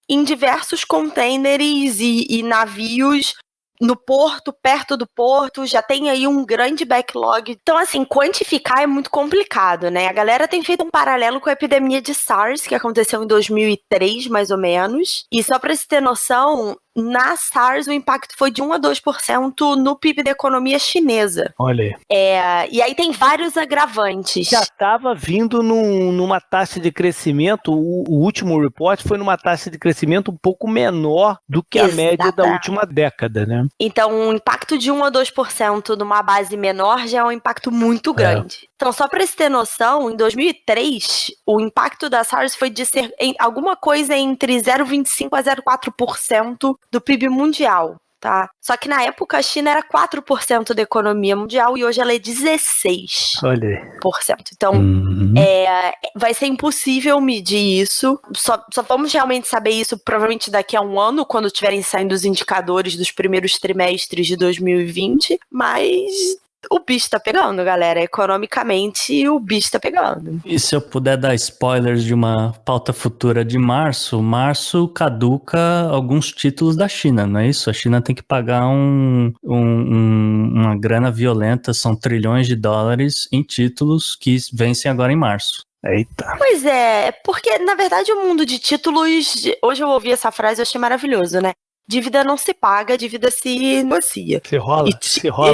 em diversos containers e navios no porto, perto do porto, já tem aí um grande backlog. Então, assim, quantificar é muito complicado, né? A galera tem feito um paralelo com a epidemia de SARS, que aconteceu em 2003, mais ou menos. E só para você ter noção, na SARS o impacto foi de 1 a 2% no PIB da economia chinesa. Olha aí. E aí tem vários agravantes. Já estava vindo numa taxa de crescimento, o último report foi numa taxa de crescimento um pouco menor do que a média da última década, né? Então, um impacto de 1 a 2% numa base menor já é um impacto muito grande. Então, só para você ter noção, em 2003, o impacto da SARS foi de ser alguma coisa entre 0,25% a 0,4% do PIB mundial. Tá? Só que na época a China era 4% da economia mundial e hoje ela é 16%. Olha aí. Então, vai ser impossível medir isso. Só vamos realmente saber isso provavelmente daqui a um ano, quando estiverem saindo os indicadores dos primeiros trimestres de 2020. Mas o bicho tá pegando, galera. Economicamente, o bicho tá pegando. E se eu puder dar spoilers de uma pauta futura de março caduca alguns títulos da China, não é isso? A China tem que pagar uma grana violenta, são trilhões de dólares em títulos que vencem agora em março. Eita. Pois é, porque na verdade o mundo de títulos, hoje eu ouvi essa frase e achei maravilhoso, né? Dívida não se paga, dívida se negocia. Se rola.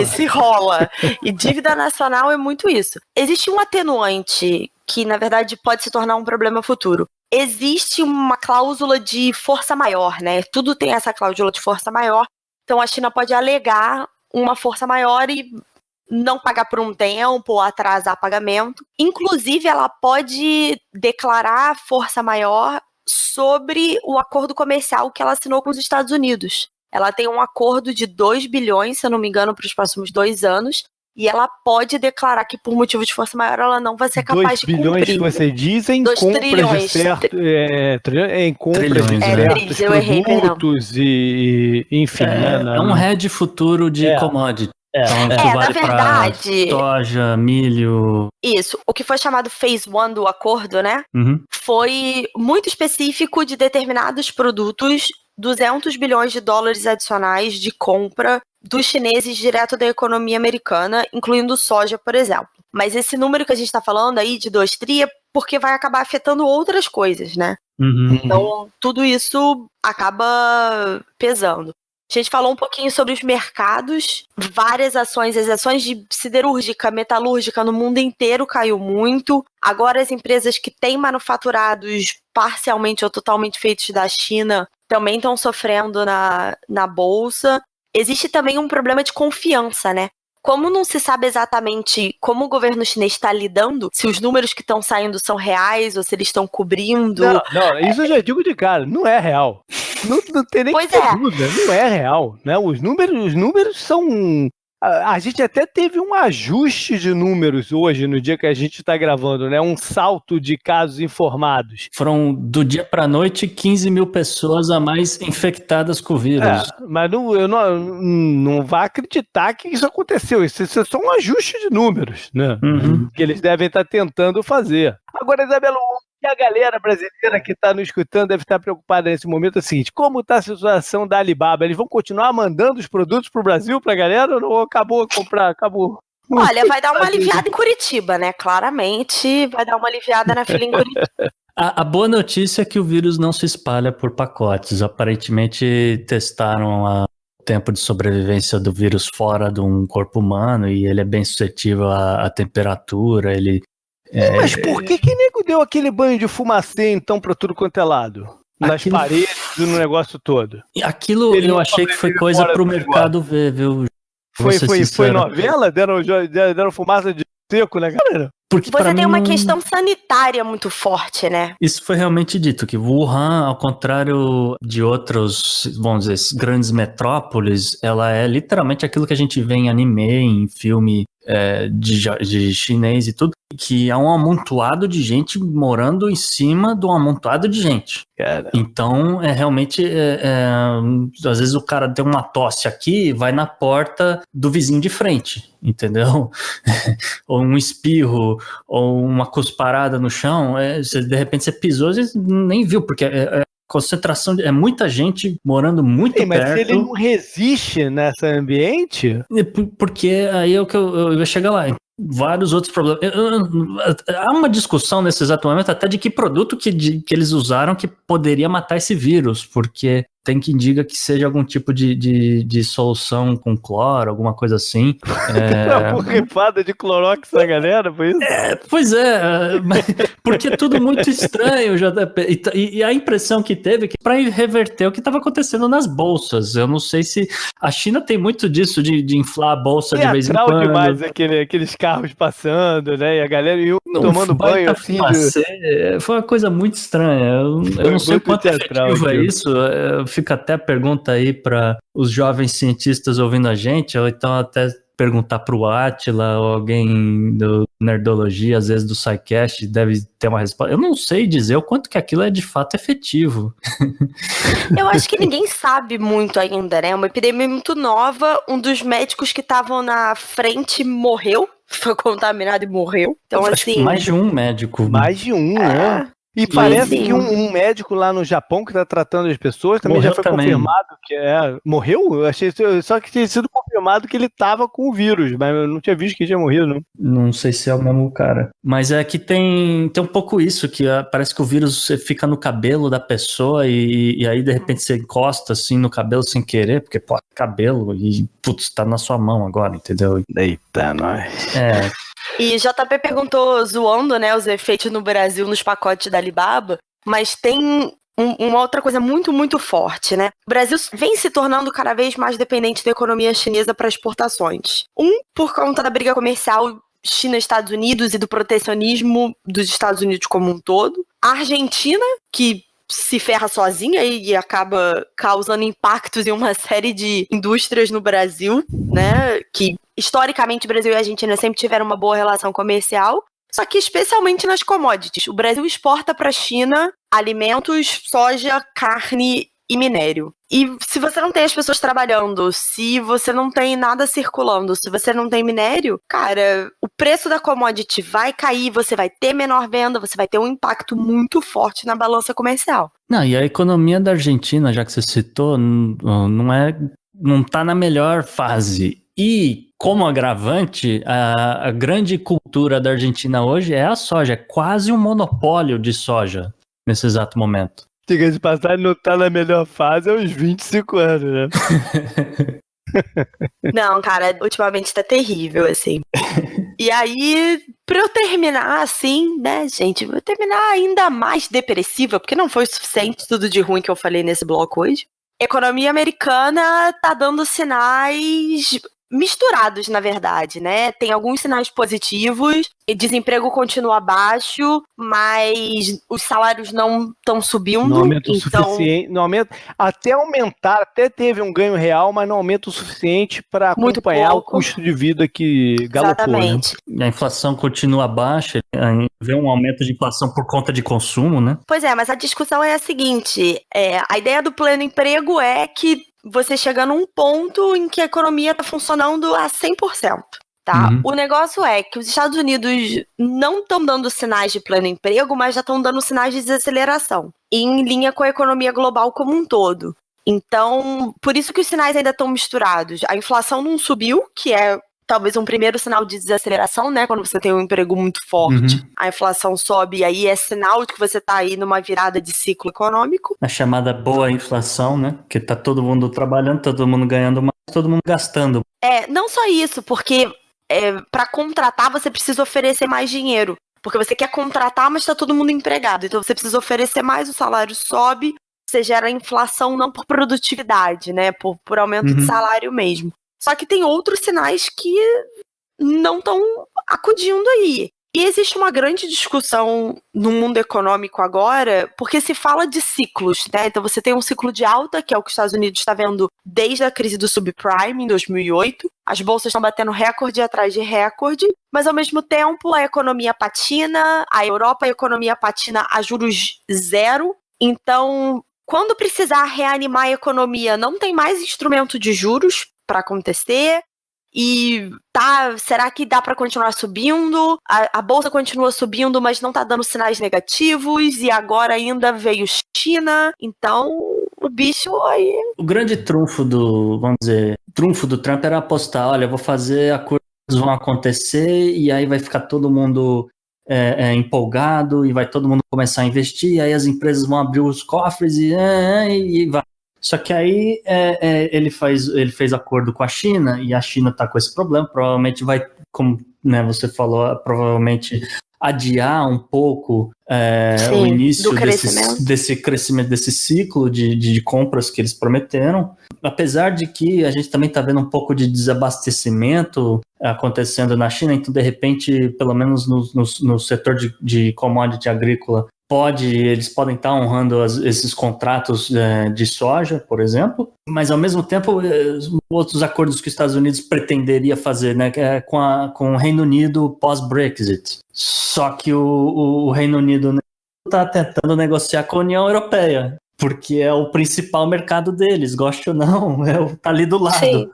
Se rola. E dívida nacional é muito isso. Existe um atenuante que, na verdade, pode se tornar um problema futuro. Existe uma cláusula de força maior, né? Tudo tem essa cláusula de força maior. Então, a China pode alegar uma força maior e não pagar por um tempo ou atrasar pagamento. Inclusive, ela pode declarar força maior sobre o acordo comercial que ela assinou com os Estados Unidos. Ela tem um acordo de 2 bilhões, se eu não me engano, para os próximos 2 anos, e ela pode declarar que, por motivo de força maior, ela não vai ser capaz de cumprir. 2 bilhões que você diz em 2 compras trilhões. de certo... em compras Trilhões, de certos eu errei, produtos e enfim. É um hedge futuro de commodity. Então, que vale na verdade, soja, milho. Isso. O que foi chamado Phase 1 do acordo, né? Foi muito específico de determinados produtos, 200 bilhões de dólares adicionais de compra dos chineses direto da economia americana, incluindo soja, por exemplo. Mas esse número que a gente está falando aí de 2 tri é porque vai acabar afetando outras coisas, né? Então, tudo isso acaba pesando. A gente falou um pouquinho sobre os mercados, várias ações, as ações de siderúrgica, metalúrgica no mundo inteiro caiu muito. Agora as empresas que têm manufaturados parcialmente ou totalmente feitos da China também estão sofrendo na bolsa. Existe também um problema de confiança, né? Como não se sabe exatamente como o governo chinês está lidando, se os números que estão saindo são reais ou se eles estão cobrindo... Não, isso eu já digo de cara, não é real. Não tem nem que ter dúvida, não é real, né? Os números são... A gente até teve um ajuste de números hoje, no dia que a gente está gravando, né? Um salto de casos informados. Foram, do dia para a noite, 15 mil pessoas a mais infectadas com o vírus. Mas não vai acreditar que isso aconteceu. Isso é só um ajuste de números, né? Que eles devem estar tentando fazer. Agora, Isabela, a galera brasileira que está nos escutando deve estar preocupada nesse momento é o seguinte: como está a situação da Alibaba? Eles vão continuar mandando os produtos para o Brasil, para a galera, ou acabou comprar? Acabou. Olha, vai dar uma aliviada em Curitiba, né? Claramente vai dar uma aliviada na fila em Curitiba. A boa notícia é que o vírus não se espalha por pacotes. Aparentemente testaram o tempo de sobrevivência do vírus fora de um corpo humano e ele é bem suscetível à temperatura, Mas por que nego deu aquele banho de fumacê, então, pra tudo quanto é lado? Nas paredes e no negócio todo? Aquilo eu achei que foi coisa pro mercado ver, viu? Foi novela? Deram fumaça de seco, né, galera? Porque você tem uma questão sanitária muito forte, né? Isso foi realmente dito, que Wuhan, ao contrário de outros, vamos dizer, grandes metrópoles, ela é literalmente aquilo que a gente vê em anime, em filme de chinês e tudo, que é um amontoado de gente morando em cima de um amontoado de gente. Cara. Então, realmente, às vezes o cara tem uma tosse aqui, vai na porta do vizinho de frente, entendeu? Ou um espirro, ou uma cusparada no chão, de repente você pisou e nem viu, porque concentração é muita gente morando muito perto. Mas se ele não resiste nesse ambiente... Porque aí é o que eu ia chegar lá. Vários outros problemas. Há uma discussão nesse exato momento até de que produto que eles usaram que poderia matar esse vírus, porque tem quem diga que seja algum tipo de solução com cloro, alguma coisa assim. Uma borrifada de clorox na galera, foi isso? Pois é, porque é tudo muito estranho, JP. E a impressão que teve é que para reverter o que estava acontecendo nas bolsas. Eu não sei se a China tem muito disso de inflar a bolsa de vez em quando. Demais aqueles carros passando, né? E a galera tomando banho assim. Foi uma coisa muito estranha. Eu não sei o quanto efetivo é isso. Fica até a pergunta aí para os jovens cientistas ouvindo a gente, ou então até perguntar para o Átila ou alguém do Nerdologia, às vezes do SciCast, deve ter uma resposta. Eu não sei dizer o quanto que aquilo é de fato efetivo. Eu acho que ninguém sabe muito ainda, né? É uma epidemia muito nova. Um dos médicos que estavam na frente morreu, foi contaminado e morreu. Então, acho que mais de um médico. Mais de um, né? E parece que um médico lá no Japão que está tratando as pessoas também já foi confirmado que morreu? Eu achei só que tinha sido confirmado que ele estava com o vírus, mas eu não tinha visto que ele tinha morrido, não. Não sei se é o mesmo cara. Mas é que tem um pouco isso, que parece que o vírus fica no cabelo da pessoa e aí de repente você encosta assim no cabelo sem querer, porque pô, cabelo e putz, tá na sua mão agora, entendeu? Eita, nós. E JP perguntou, zoando, né, os efeitos no Brasil nos pacotes da Alibaba, mas tem uma outra coisa muito, muito forte, né? O Brasil vem se tornando cada vez mais dependente da economia chinesa para exportações. Por conta da briga comercial China-Estados Unidos e do protecionismo dos Estados Unidos como um todo. A Argentina, que se ferra sozinha e acaba causando impactos em uma série de indústrias no Brasil, né? Que historicamente o Brasil e a Argentina sempre tiveram uma boa relação comercial, só que especialmente nas commodities. O Brasil exporta para a China alimentos, soja, carne e minério. E se você não tem as pessoas trabalhando, se você não tem nada circulando, se você não tem minério, cara, o preço da commodity vai cair, você vai ter menor venda, você vai ter um impacto muito forte na balança comercial. Não, e a economia da Argentina, já que você citou, não tá na melhor fase. E, como agravante, a grande cultura da Argentina hoje é a soja. É quase um monopólio de soja nesse exato momento. Diga de passagem, não tá na melhor fase há uns 25 anos, né? Não, cara, ultimamente tá terrível, assim. E aí, pra eu terminar assim, né, gente, vou terminar ainda mais depressiva, porque não foi o suficiente tudo de ruim que eu falei nesse bloco hoje. Economia americana tá dando sinais misturados, na verdade, né? Tem alguns sinais positivos, desemprego continua baixo, mas os salários não estão subindo. Não aumenta o suficiente, não aumenta, até aumentar, até teve um ganho real, mas não aumenta o suficiente para acompanhar o custo de vida que galopou. Exatamente. Né? A inflação continua baixa, vê um aumento de inflação por conta de consumo, né? Pois é, mas a discussão é a seguinte, a ideia do pleno emprego é que você chega num ponto em que a economia está funcionando a 100%, tá? Uhum. O negócio é que os Estados Unidos não estão dando sinais de pleno emprego, mas já estão dando sinais de desaceleração, em linha com a economia global como um todo. Então, por isso que os sinais ainda estão misturados. A inflação não subiu, que é talvez um primeiro sinal de desaceleração, né? Quando você tem um emprego muito forte, a inflação sobe e aí é sinal de que você tá aí numa virada de ciclo econômico. A chamada boa inflação, né? Que tá todo mundo trabalhando, todo mundo ganhando mais, todo mundo gastando. Não só isso, porque para contratar você precisa oferecer mais dinheiro. Porque você quer contratar, mas tá todo mundo empregado. Então você precisa oferecer mais, o salário sobe, você gera inflação não por produtividade, né? Por aumento de salário mesmo. Só que tem outros sinais que não estão acudindo aí. E existe uma grande discussão no mundo econômico agora, porque se fala de ciclos, né? Então você tem um ciclo de alta, que é o que os Estados Unidos está vendo desde a crise do subprime, em 2008. As bolsas estão batendo recorde atrás de recorde, mas ao mesmo tempo a economia patina, a Europa a economia patina a juros zero. Então, quando precisar reanimar a economia, não tem mais instrumento de juros para acontecer. E será que dá para continuar subindo? A bolsa continua subindo, mas não tá dando sinais negativos, e agora ainda veio China, então o bicho aí... O grande trunfo do Trump era apostar, olha, eu vou fazer, acordos vão acontecer, e aí vai ficar todo mundo empolgado, e vai todo mundo começar a investir, e aí as empresas vão abrir os cofres, e vai. Só que aí ele fez acordo com a China, e a China está com esse problema, provavelmente vai, como né, você falou, provavelmente adiar um pouco o início desse crescimento, desse ciclo de compras que eles prometeram. Apesar de que a gente também está vendo um pouco de desabastecimento acontecendo na China, então de repente, pelo menos no setor de commodity agrícola, eles podem estar honrando esses contratos de soja, por exemplo, mas ao mesmo tempo outros acordos que os Estados Unidos pretenderia fazer, né, com o Reino Unido pós-Brexit. Só que o Reino Unido está tentando negociar com a União Europeia, porque é o principal mercado deles, goste ou não, tá ali do lado. Sim.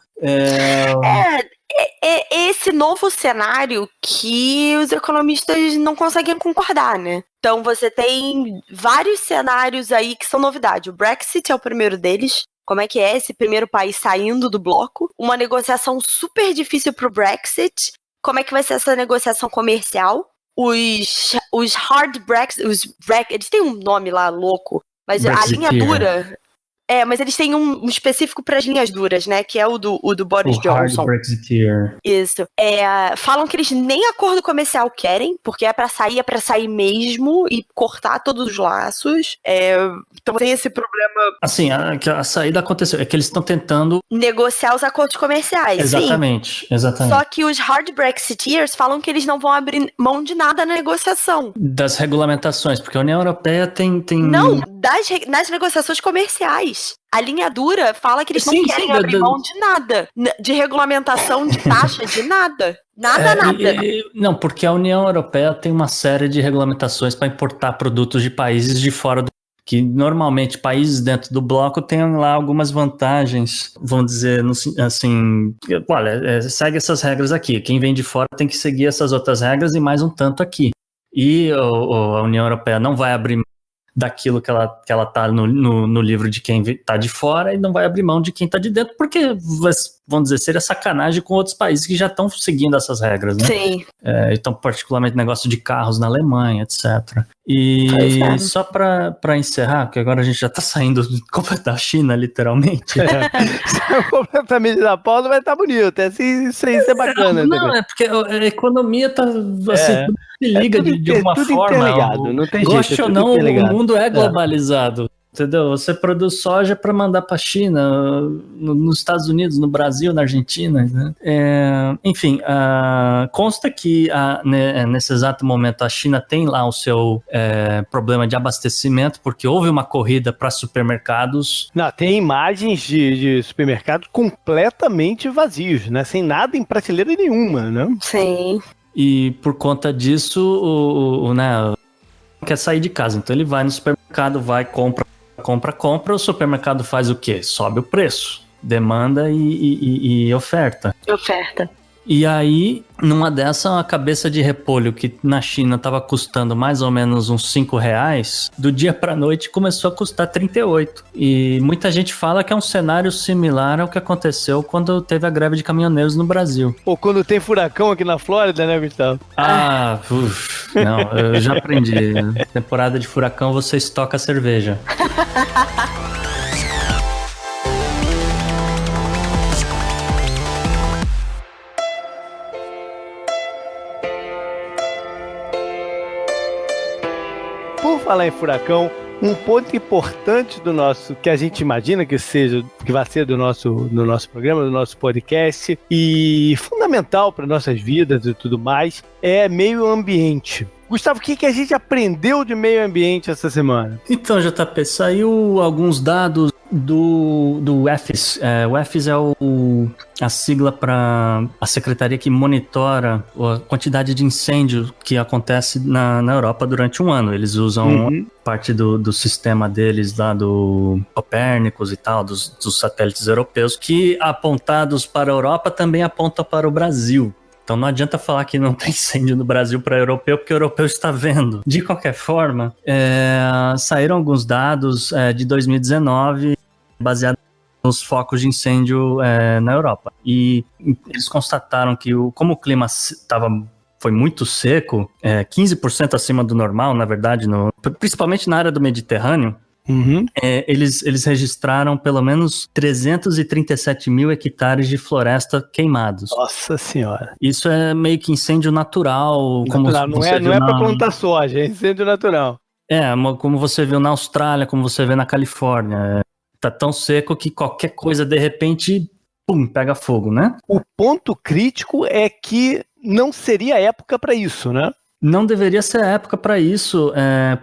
É esse novo cenário que os economistas não conseguem concordar, né? Então você tem vários cenários aí que são novidade. O Brexit é o primeiro deles. Como é que é esse primeiro país saindo do bloco? Uma negociação super difícil pro Brexit. Como é que vai ser essa negociação comercial? Os hard Brexit, eles têm um nome lá louco, mas a linha dura... mas eles têm um específico para as linhas duras, né? Que é o do Boris Johnson. Hard Brexiteer. Isso. Falam que eles nem acordo comercial querem, porque é para sair mesmo e cortar todos os laços. Então tem esse problema. Assim, a saída aconteceu. É que eles estão tentando negociar os acordos comerciais. Exatamente, sim. Exatamente. Só que os hard Brexiteers falam que eles não vão abrir mão de nada na negociação. Das regulamentações, porque a União Europeia tem... Não, nas negociações comerciais. A linha dura fala que eles não querem abrir mão de nada. De regulamentação, de taxa, de nada. Nada. Não, porque a União Europeia tem uma série de regulamentações para importar produtos de países de fora do... Que normalmente países dentro do bloco têm lá algumas vantagens, vamos dizer assim, olha, segue essas regras aqui, quem vem de fora tem que seguir essas outras regras e mais um tanto aqui. E a União Europeia não vai abrir mão daquilo que ela tá no livro de quem tá de fora e não vai abrir mão de quem tá de dentro, porque, vamos dizer, seria sacanagem com outros países que já estão seguindo essas regras, né? Sim. Então, particularmente negócio de carros na Alemanha, etc. E só para encerrar, porque agora a gente já tá saindo da China, literalmente. Completamente da pauta, vai estar bonito. Isso aí é bacana. Não, é porque a economia tá assim, tudo se liga de uma tudo forma. Interligado, não tem goste jeito, ou não, interligado. O mundo é globalizado. Entendeu? Você produz soja para mandar para a China, nos Estados Unidos, no Brasil, na Argentina, né? Enfim, consta que nesse exato momento a China tem lá o seu problema de abastecimento, porque houve uma corrida para supermercados. Não, tem imagens de supermercados completamente vazios, né? Sem nada em prateleira nenhuma, né? Sim. E por conta disso, né, quer sair de casa. Então ele vai no supermercado, compra, o supermercado faz o quê? Sobe o preço, demanda e oferta. E aí, numa dessa, uma cabeça de repolho que na China estava custando mais ou menos uns R$5, do dia pra noite começou a custar 38. E muita gente fala que é um cenário similar ao que aconteceu quando teve a greve de caminhoneiros no Brasil. Ou quando tem furacão aqui na Flórida, né, Gustavo? Não, eu já aprendi. Temporada de furacão, você estoca a cerveja. Por falar em furacão, um ponto importante do nosso, que a gente imagina que seja, que vai ser do nosso programa, do nosso podcast, e fundamental para nossas vidas e tudo mais, é meio ambiente. Gustavo, o que a gente aprendeu de meio ambiente essa semana? Então, JP, saiu alguns dados do EFES. O EFES é a sigla para a secretaria que monitora a quantidade de incêndio que acontece na Europa durante um ano. Eles usam parte do sistema deles lá do Copérnicos e tal, dos satélites europeus, que apontados para a Europa também apontam para o Brasil. Então não adianta falar que não tem incêndio no Brasil para europeu, porque o europeu está vendo. De qualquer forma, saíram alguns dados de 2019 baseados nos focos de incêndio na Europa. E eles constataram que como o clima foi muito seco, 15% acima do normal, na verdade, principalmente na área do Mediterrâneo, eles registraram pelo menos 337 mil hectares de floresta queimados. Nossa senhora. Isso é meio que incêndio natural. Não é para plantar soja, é incêndio natural. Como você viu na Austrália, como você vê na Califórnia. Tá tão seco que qualquer coisa, de repente, pum, pega fogo, né? O ponto crítico é que não seria época para isso, né? Não deveria ser a época para isso,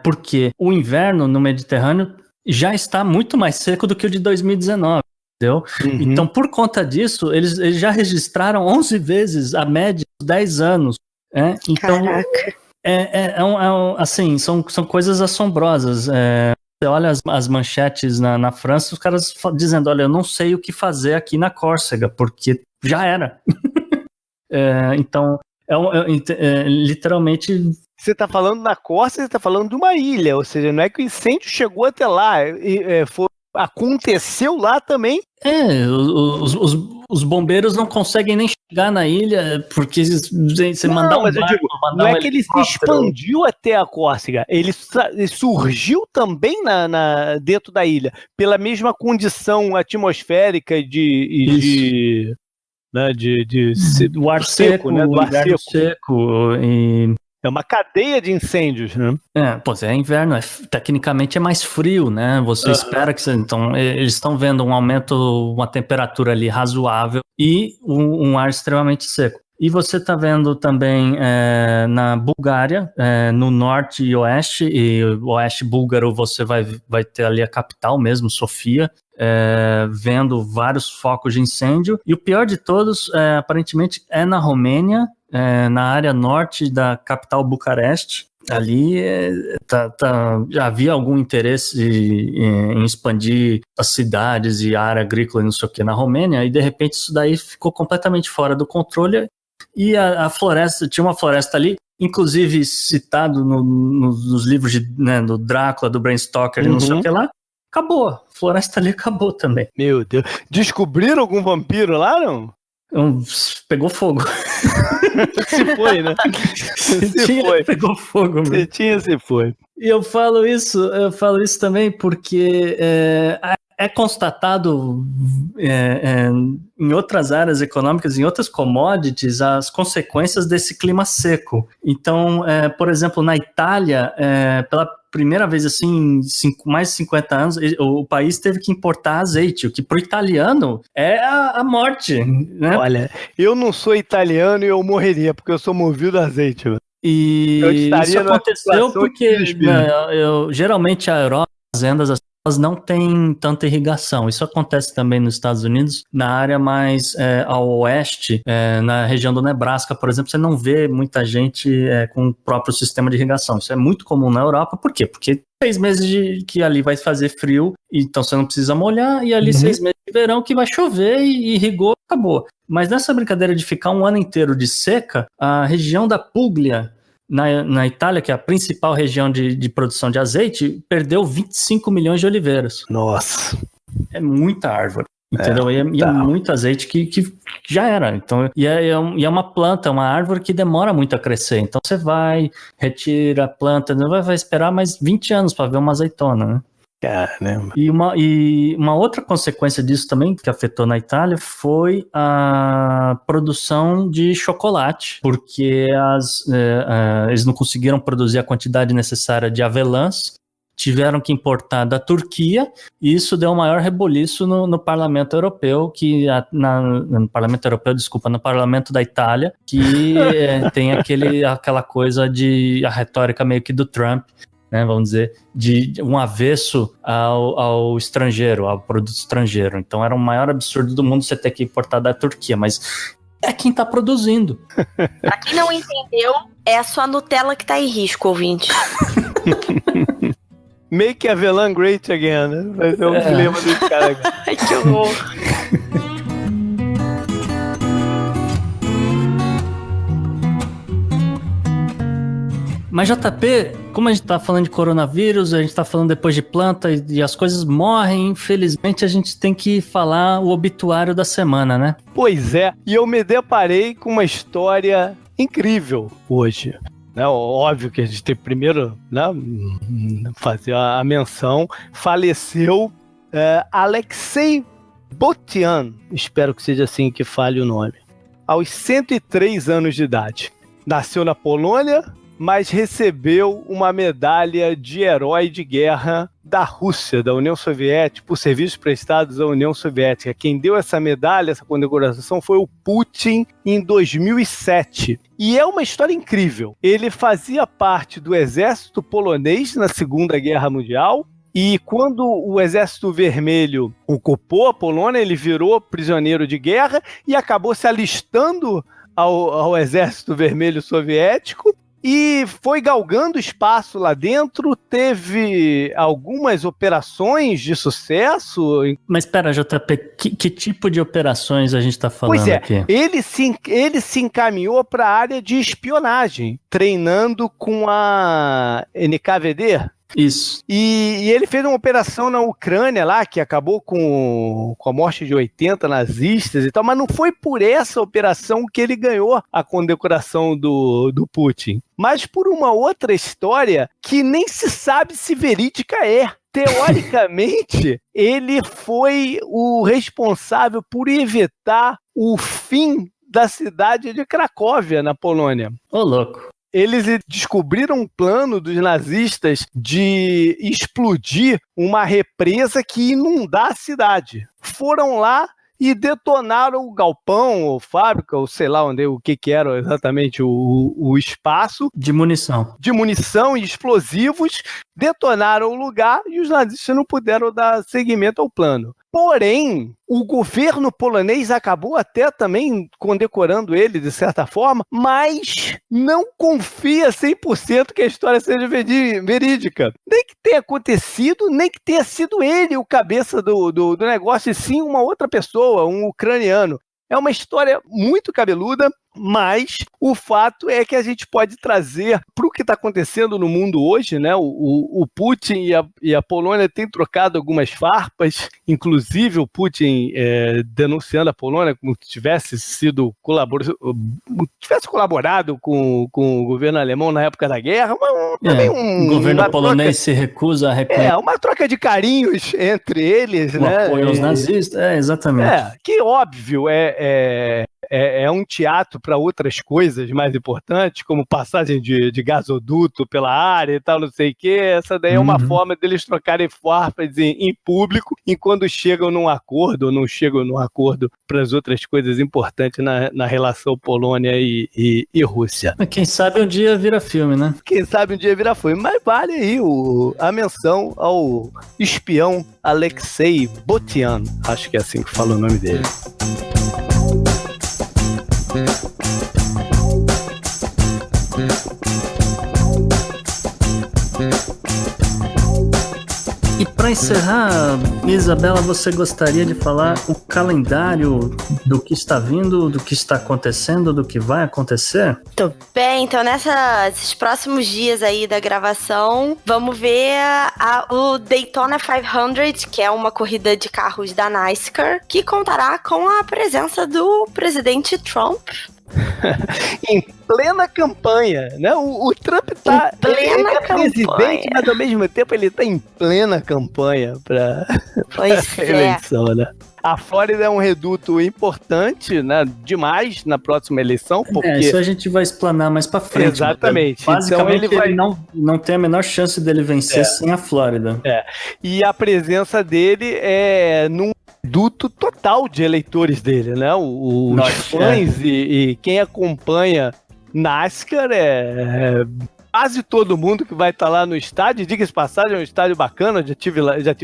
porque o inverno no Mediterrâneo já está muito mais seco do que o de 2019, entendeu? Então, por conta disso, eles já registraram 11 vezes a média de 10 anos. Então, caraca. assim, são coisas assombrosas. Você olha as manchetes na França, os caras dizendo, olha, eu não sei o que fazer aqui na Córcega, porque já era. Então... literalmente... Você está falando na Córcega, você está falando de uma ilha, ou seja, não é que o incêndio chegou até lá, aconteceu lá também. Os bombeiros não conseguem nem chegar na ilha, porque você mandar mas eu digo, não é que ele se expandiu até a Córcega, ele surgiu também dentro da ilha, pela mesma condição atmosférica do ar seco, né? Do ar seco. É uma cadeia de incêndios, né? É inverno, tecnicamente é mais frio, né? Você espera que... Então, eles estão vendo um aumento, uma temperatura ali razoável e um ar extremamente seco. E você está vendo também na Bulgária, no norte e o oeste búlgaro, você vai ter ali a capital mesmo, Sofia, vendo vários focos de incêndio. E o pior de todos, aparentemente, é na Romênia, na área norte da capital Bucareste. Ali já havia algum interesse em expandir as cidades e a área agrícola e não sei o que na Romênia, e de repente isso daí ficou completamente fora do controle. E a floresta, tinha uma floresta ali, inclusive citado nos livros do Drácula, do Bram Stoker e não sei o que lá. Acabou, a floresta ali acabou também. Meu Deus, descobriram algum vampiro lá, não? Pegou fogo. Se foi, né? Pegou fogo mesmo. Se foi. E eu falo isso também porque é constatado em outras áreas econômicas, em outras commodities, as consequências desse clima seco. Então, por exemplo, na Itália, pela primeira vez assim, mais de 50 anos, o país teve que importar azeite, o que para o italiano é a morte, né? Olha, eu não sou italiano e eu morreria, porque eu sou movido a azeite, mano. E isso aconteceu porque geralmente a Europa, as fazendas, elas não têm tanta irrigação. Isso acontece também nos Estados Unidos, na área mais ao oeste, na região do Nebraska, por exemplo, você não vê muita gente com o próprio sistema de irrigação. Isso é muito comum na Europa. Por quê? Porque 6 meses que ali vai fazer frio, então você não precisa molhar, e ali 6 meses de verão que vai chover e irrigou, acabou. Mas nessa brincadeira de ficar um ano inteiro de seca, a região da Puglia, na Itália, que é a principal região de produção de azeite, perdeu 25 milhões de oliveiras. Nossa. É muita árvore, entendeu? E é muito azeite que já era. Então, e é uma planta, uma árvore que demora muito a crescer. Então você retira a planta, não vai esperar mais 20 anos para ver uma azeitona, né? Caramba. E uma outra consequência disso também, que afetou na Itália, foi a produção de chocolate, porque eles não conseguiram produzir a quantidade necessária de avelãs, tiveram que importar da Turquia, e isso deu um maior reboliço no Parlamento Europeu, no Parlamento da Itália, que tem aquela coisa a retórica meio que do Trump, né, vamos dizer, de um avesso ao estrangeiro, ao produto estrangeiro. Então era o maior absurdo do mundo você ter que importar da Turquia, mas é quem tá produzindo. Pra quem não entendeu, é a sua Nutella que tá em risco, ouvinte. Make Avellan great again, né? Vai ser um dilema desse cara. Ai, que horror. Mas JP, como a gente tá falando de coronavírus, a gente tá falando depois de planta e as coisas morrem, infelizmente a gente tem que falar o obituário da semana, né? Pois é, e eu me deparei com uma história incrível hoje. Óbvio que a gente tem primeiro, né, fazer a menção, faleceu Alexei Botian, espero que seja assim que fale o nome, aos 103 anos de idade. Nasceu na Polônia, mas recebeu uma medalha de herói de guerra da Rússia, da União Soviética, por serviços prestados à União Soviética. Quem deu essa medalha, essa condecoração, foi o Putin em 2007. E é uma história incrível. Ele fazia parte do exército polonês na Segunda Guerra Mundial, e quando o Exército Vermelho ocupou a Polônia, ele virou prisioneiro de guerra e acabou se alistando ao Exército Vermelho Soviético, e foi galgando espaço lá dentro, teve algumas operações de sucesso. Mas espera, JP, que tipo de operações a gente está falando aqui? Ele se encaminhou para a área de espionagem, treinando com a NKVD. Isso. E ele fez uma operação na Ucrânia lá, que acabou com a morte de 80 nazistas e tal, mas não foi por essa operação que ele ganhou a condecoração do Putin, mas por uma outra história que nem se sabe se verídica é. Teoricamente, ele foi o responsável por evitar o fim da cidade de Cracóvia, na Polônia. Ô, louco. Eles descobriram um plano dos nazistas de explodir uma represa que inundar a cidade. Foram lá e detonaram o galpão, ou fábrica, ou sei lá onde, o que era exatamente o espaço. De munição. De munição e explosivos, detonaram o lugar e os nazistas não puderam dar seguimento ao plano. Porém, o governo polonês acabou até também condecorando ele, de certa forma, mas não confia 100% que a história seja verídica. Nem que tenha acontecido, nem que tenha sido ele o cabeça do negócio, e sim uma outra pessoa, um ucraniano. É uma história muito cabeluda, mas o fato é que a gente pode trazer para o que está acontecendo no mundo hoje, né? O Putin e a Polônia têm trocado algumas farpas, inclusive o Putin denunciando a Polônia como se tivesse colaborado com o governo alemão na época da guerra. O governo polonês se recusa a reconhecer. Uma troca de carinhos entre eles, o né? Apoio aos nazistas, exatamente. Que óbvio é um teatro para outras coisas mais importantes, como passagem de gasoduto pela área e tal, não sei o quê. Essa daí é uma forma deles trocarem farpas em público, e quando chegam num acordo ou não chegam num acordo para as outras coisas importantes na relação Polônia e Rússia. Quem sabe um dia vira filme, né? Quem sabe um dia vira filme, mas vale aí a menção ao espião Alexei Botian, acho que é assim que fala o nome dele. E para encerrar, Isabela, você gostaria de falar o calendário do que está vindo, do que está acontecendo, do que vai acontecer? Tudo bem, então nesses próximos dias aí da gravação, vamos ver o Daytona 500, que é uma corrida de carros da NASCAR, que contará com a presença do presidente Trump. Em plena campanha, né? O Trump tá ele é presidente, mas ao mesmo tempo ele tá em plena campanha para a eleição, né? A Flórida é um reduto importante, né, demais na próxima eleição, porque... Isso a gente vai explanar mais pra frente. Exatamente. Basicamente, então ele não tem a menor chance dele vencer sem a Flórida. E a presença dele é num reduto total de eleitores dele, né? Os fãs e quem acompanha NASCAR quase todo mundo que vai estar lá no estádio. Diga-se de passagem, é um estádio bacana, já tive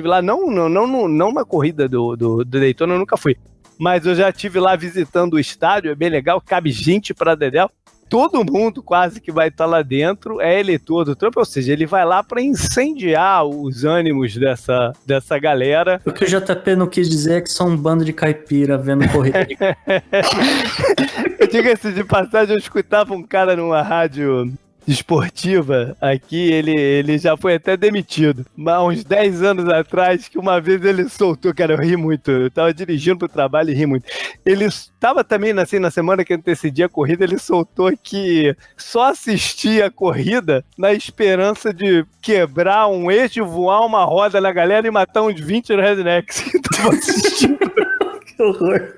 lá não na corrida do Daytona, eu nunca fui, mas eu já estive lá visitando o estádio, é bem legal, cabe gente pra dedéu. Todo mundo quase que vai estar lá dentro é eleitor do Trump, ou seja, ele vai lá para incendiar os ânimos dessa galera. O que o JP não quis dizer é que são um bando de caipira vendo corrida de... Diga-se de passagem, eu escutava um cara numa rádio esportiva aqui, ele já foi até demitido, mas uns 10 anos atrás, que uma vez ele soltou, cara, eu ri muito, eu tava dirigindo pro trabalho e ri muito. Ele tava também, assim, na semana que antecedia a corrida, ele soltou que só assistia a corrida na esperança de quebrar um eixo, voar uma roda na galera e matar uns 20 rednecks que estavam assistindo. Que horror.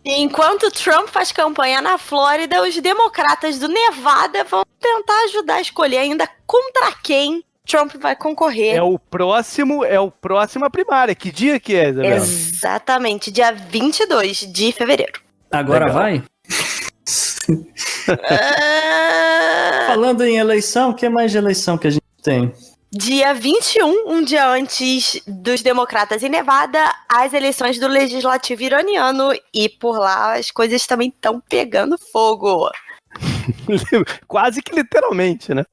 Enquanto Trump faz campanha na Flórida, os democratas do Nevada vão tentar ajudar a escolher ainda contra quem Trump vai concorrer. É o próxima primária. Que dia que é, Isabela? Exatamente, dia 22 de fevereiro. Agora Legal. vai? Falando em eleição, o que mais de eleição que a gente tem? Dia 21, um dia antes dos democratas em Nevada, as eleições do legislativo iraniano, e por lá as coisas também estão pegando fogo. Quase que literalmente, né?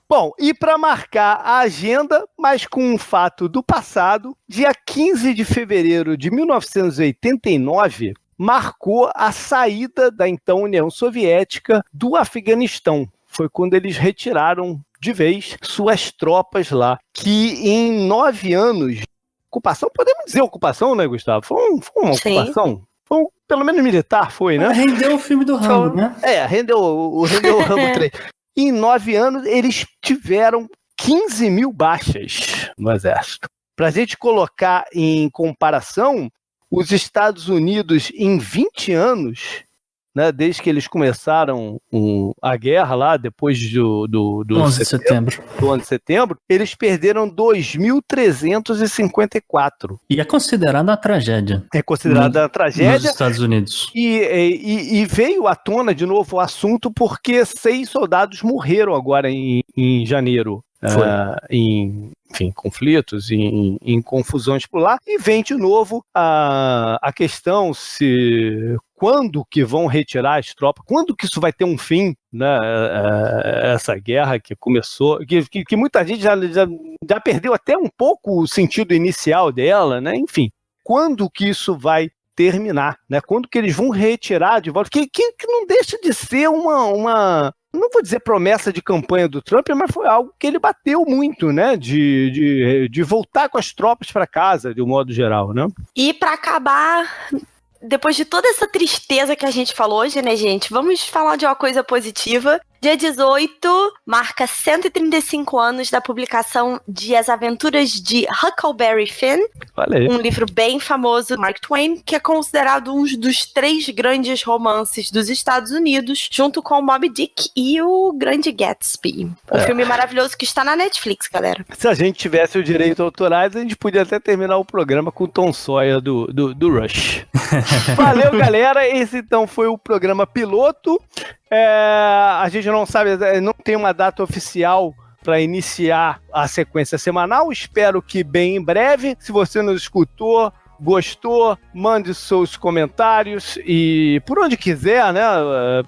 Bom, e para marcar a agenda, mas com um fato do passado, dia 15 de fevereiro de 1989, marcou a saída da então União Soviética do Afeganistão. Foi quando eles retiraram de vez suas tropas lá, que em 9 anos de ocupação, podemos dizer ocupação, né, Gustavo? Foi uma ocupação? Pelo menos militar foi, né? Rendeu o filme do Rambo, né? Rendeu o Rambo 3. Em 9 anos, eles tiveram 15 mil baixas no exército. Para a gente colocar em comparação, os Estados Unidos, em 20 anos, né, desde que eles começaram a guerra lá, depois do 11 de setembro. Do 11 de setembro, eles perderam 2.354. E é considerada uma tragédia. É considerada uma tragédia. Nos Estados Unidos. E veio à tona de novo o assunto porque 6 soldados morreram agora em janeiro. Em conflitos, em confusões por lá, e vem de novo a questão quando que vão retirar as tropas, quando que isso vai ter um fim, né, essa guerra que começou, que muita gente já perdeu até um pouco o sentido inicial dela, né, enfim, quando que isso vai terminar, né, quando que eles vão retirar de volta, que não deixa de ser uma não vou dizer promessa de campanha do Trump, mas foi algo que ele bateu muito, né? De voltar com as tropas para casa, de um modo geral, né? E para acabar, depois de toda essa tristeza que a gente falou hoje, né, gente? Vamos falar de uma coisa positiva. Dia 18 marca 135 anos da publicação de As Aventuras de Huckleberry Finn. Olha aí. Um livro bem famoso do Mark Twain, que é considerado um dos 3 grandes romances dos Estados Unidos, junto com Moby Dick e o Grande Gatsby. Um filme maravilhoso que está na Netflix, galera. Se a gente tivesse o direito autorais, a gente podia até terminar o programa com o Tom Sawyer do Rush. Valeu, galera. Esse então foi o programa piloto. A gente não sabe, não tem uma data oficial para iniciar a sequência semanal. Espero que bem em breve. Se você nos escutou, gostou, mande seus comentários e por onde quiser, né?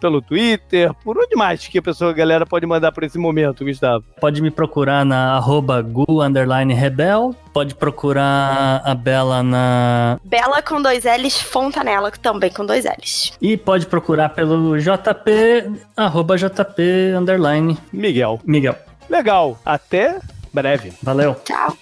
Pelo Twitter, por onde mais que a galera pode mandar por esse momento, Gustavo? Pode me procurar na @gu_rebel. Pode procurar a Bela na... Bela com 2 L's, Fontanella também com 2 L's. E pode procurar pelo JP, @JP_Miguel. Legal. Até breve. Valeu. Tchau.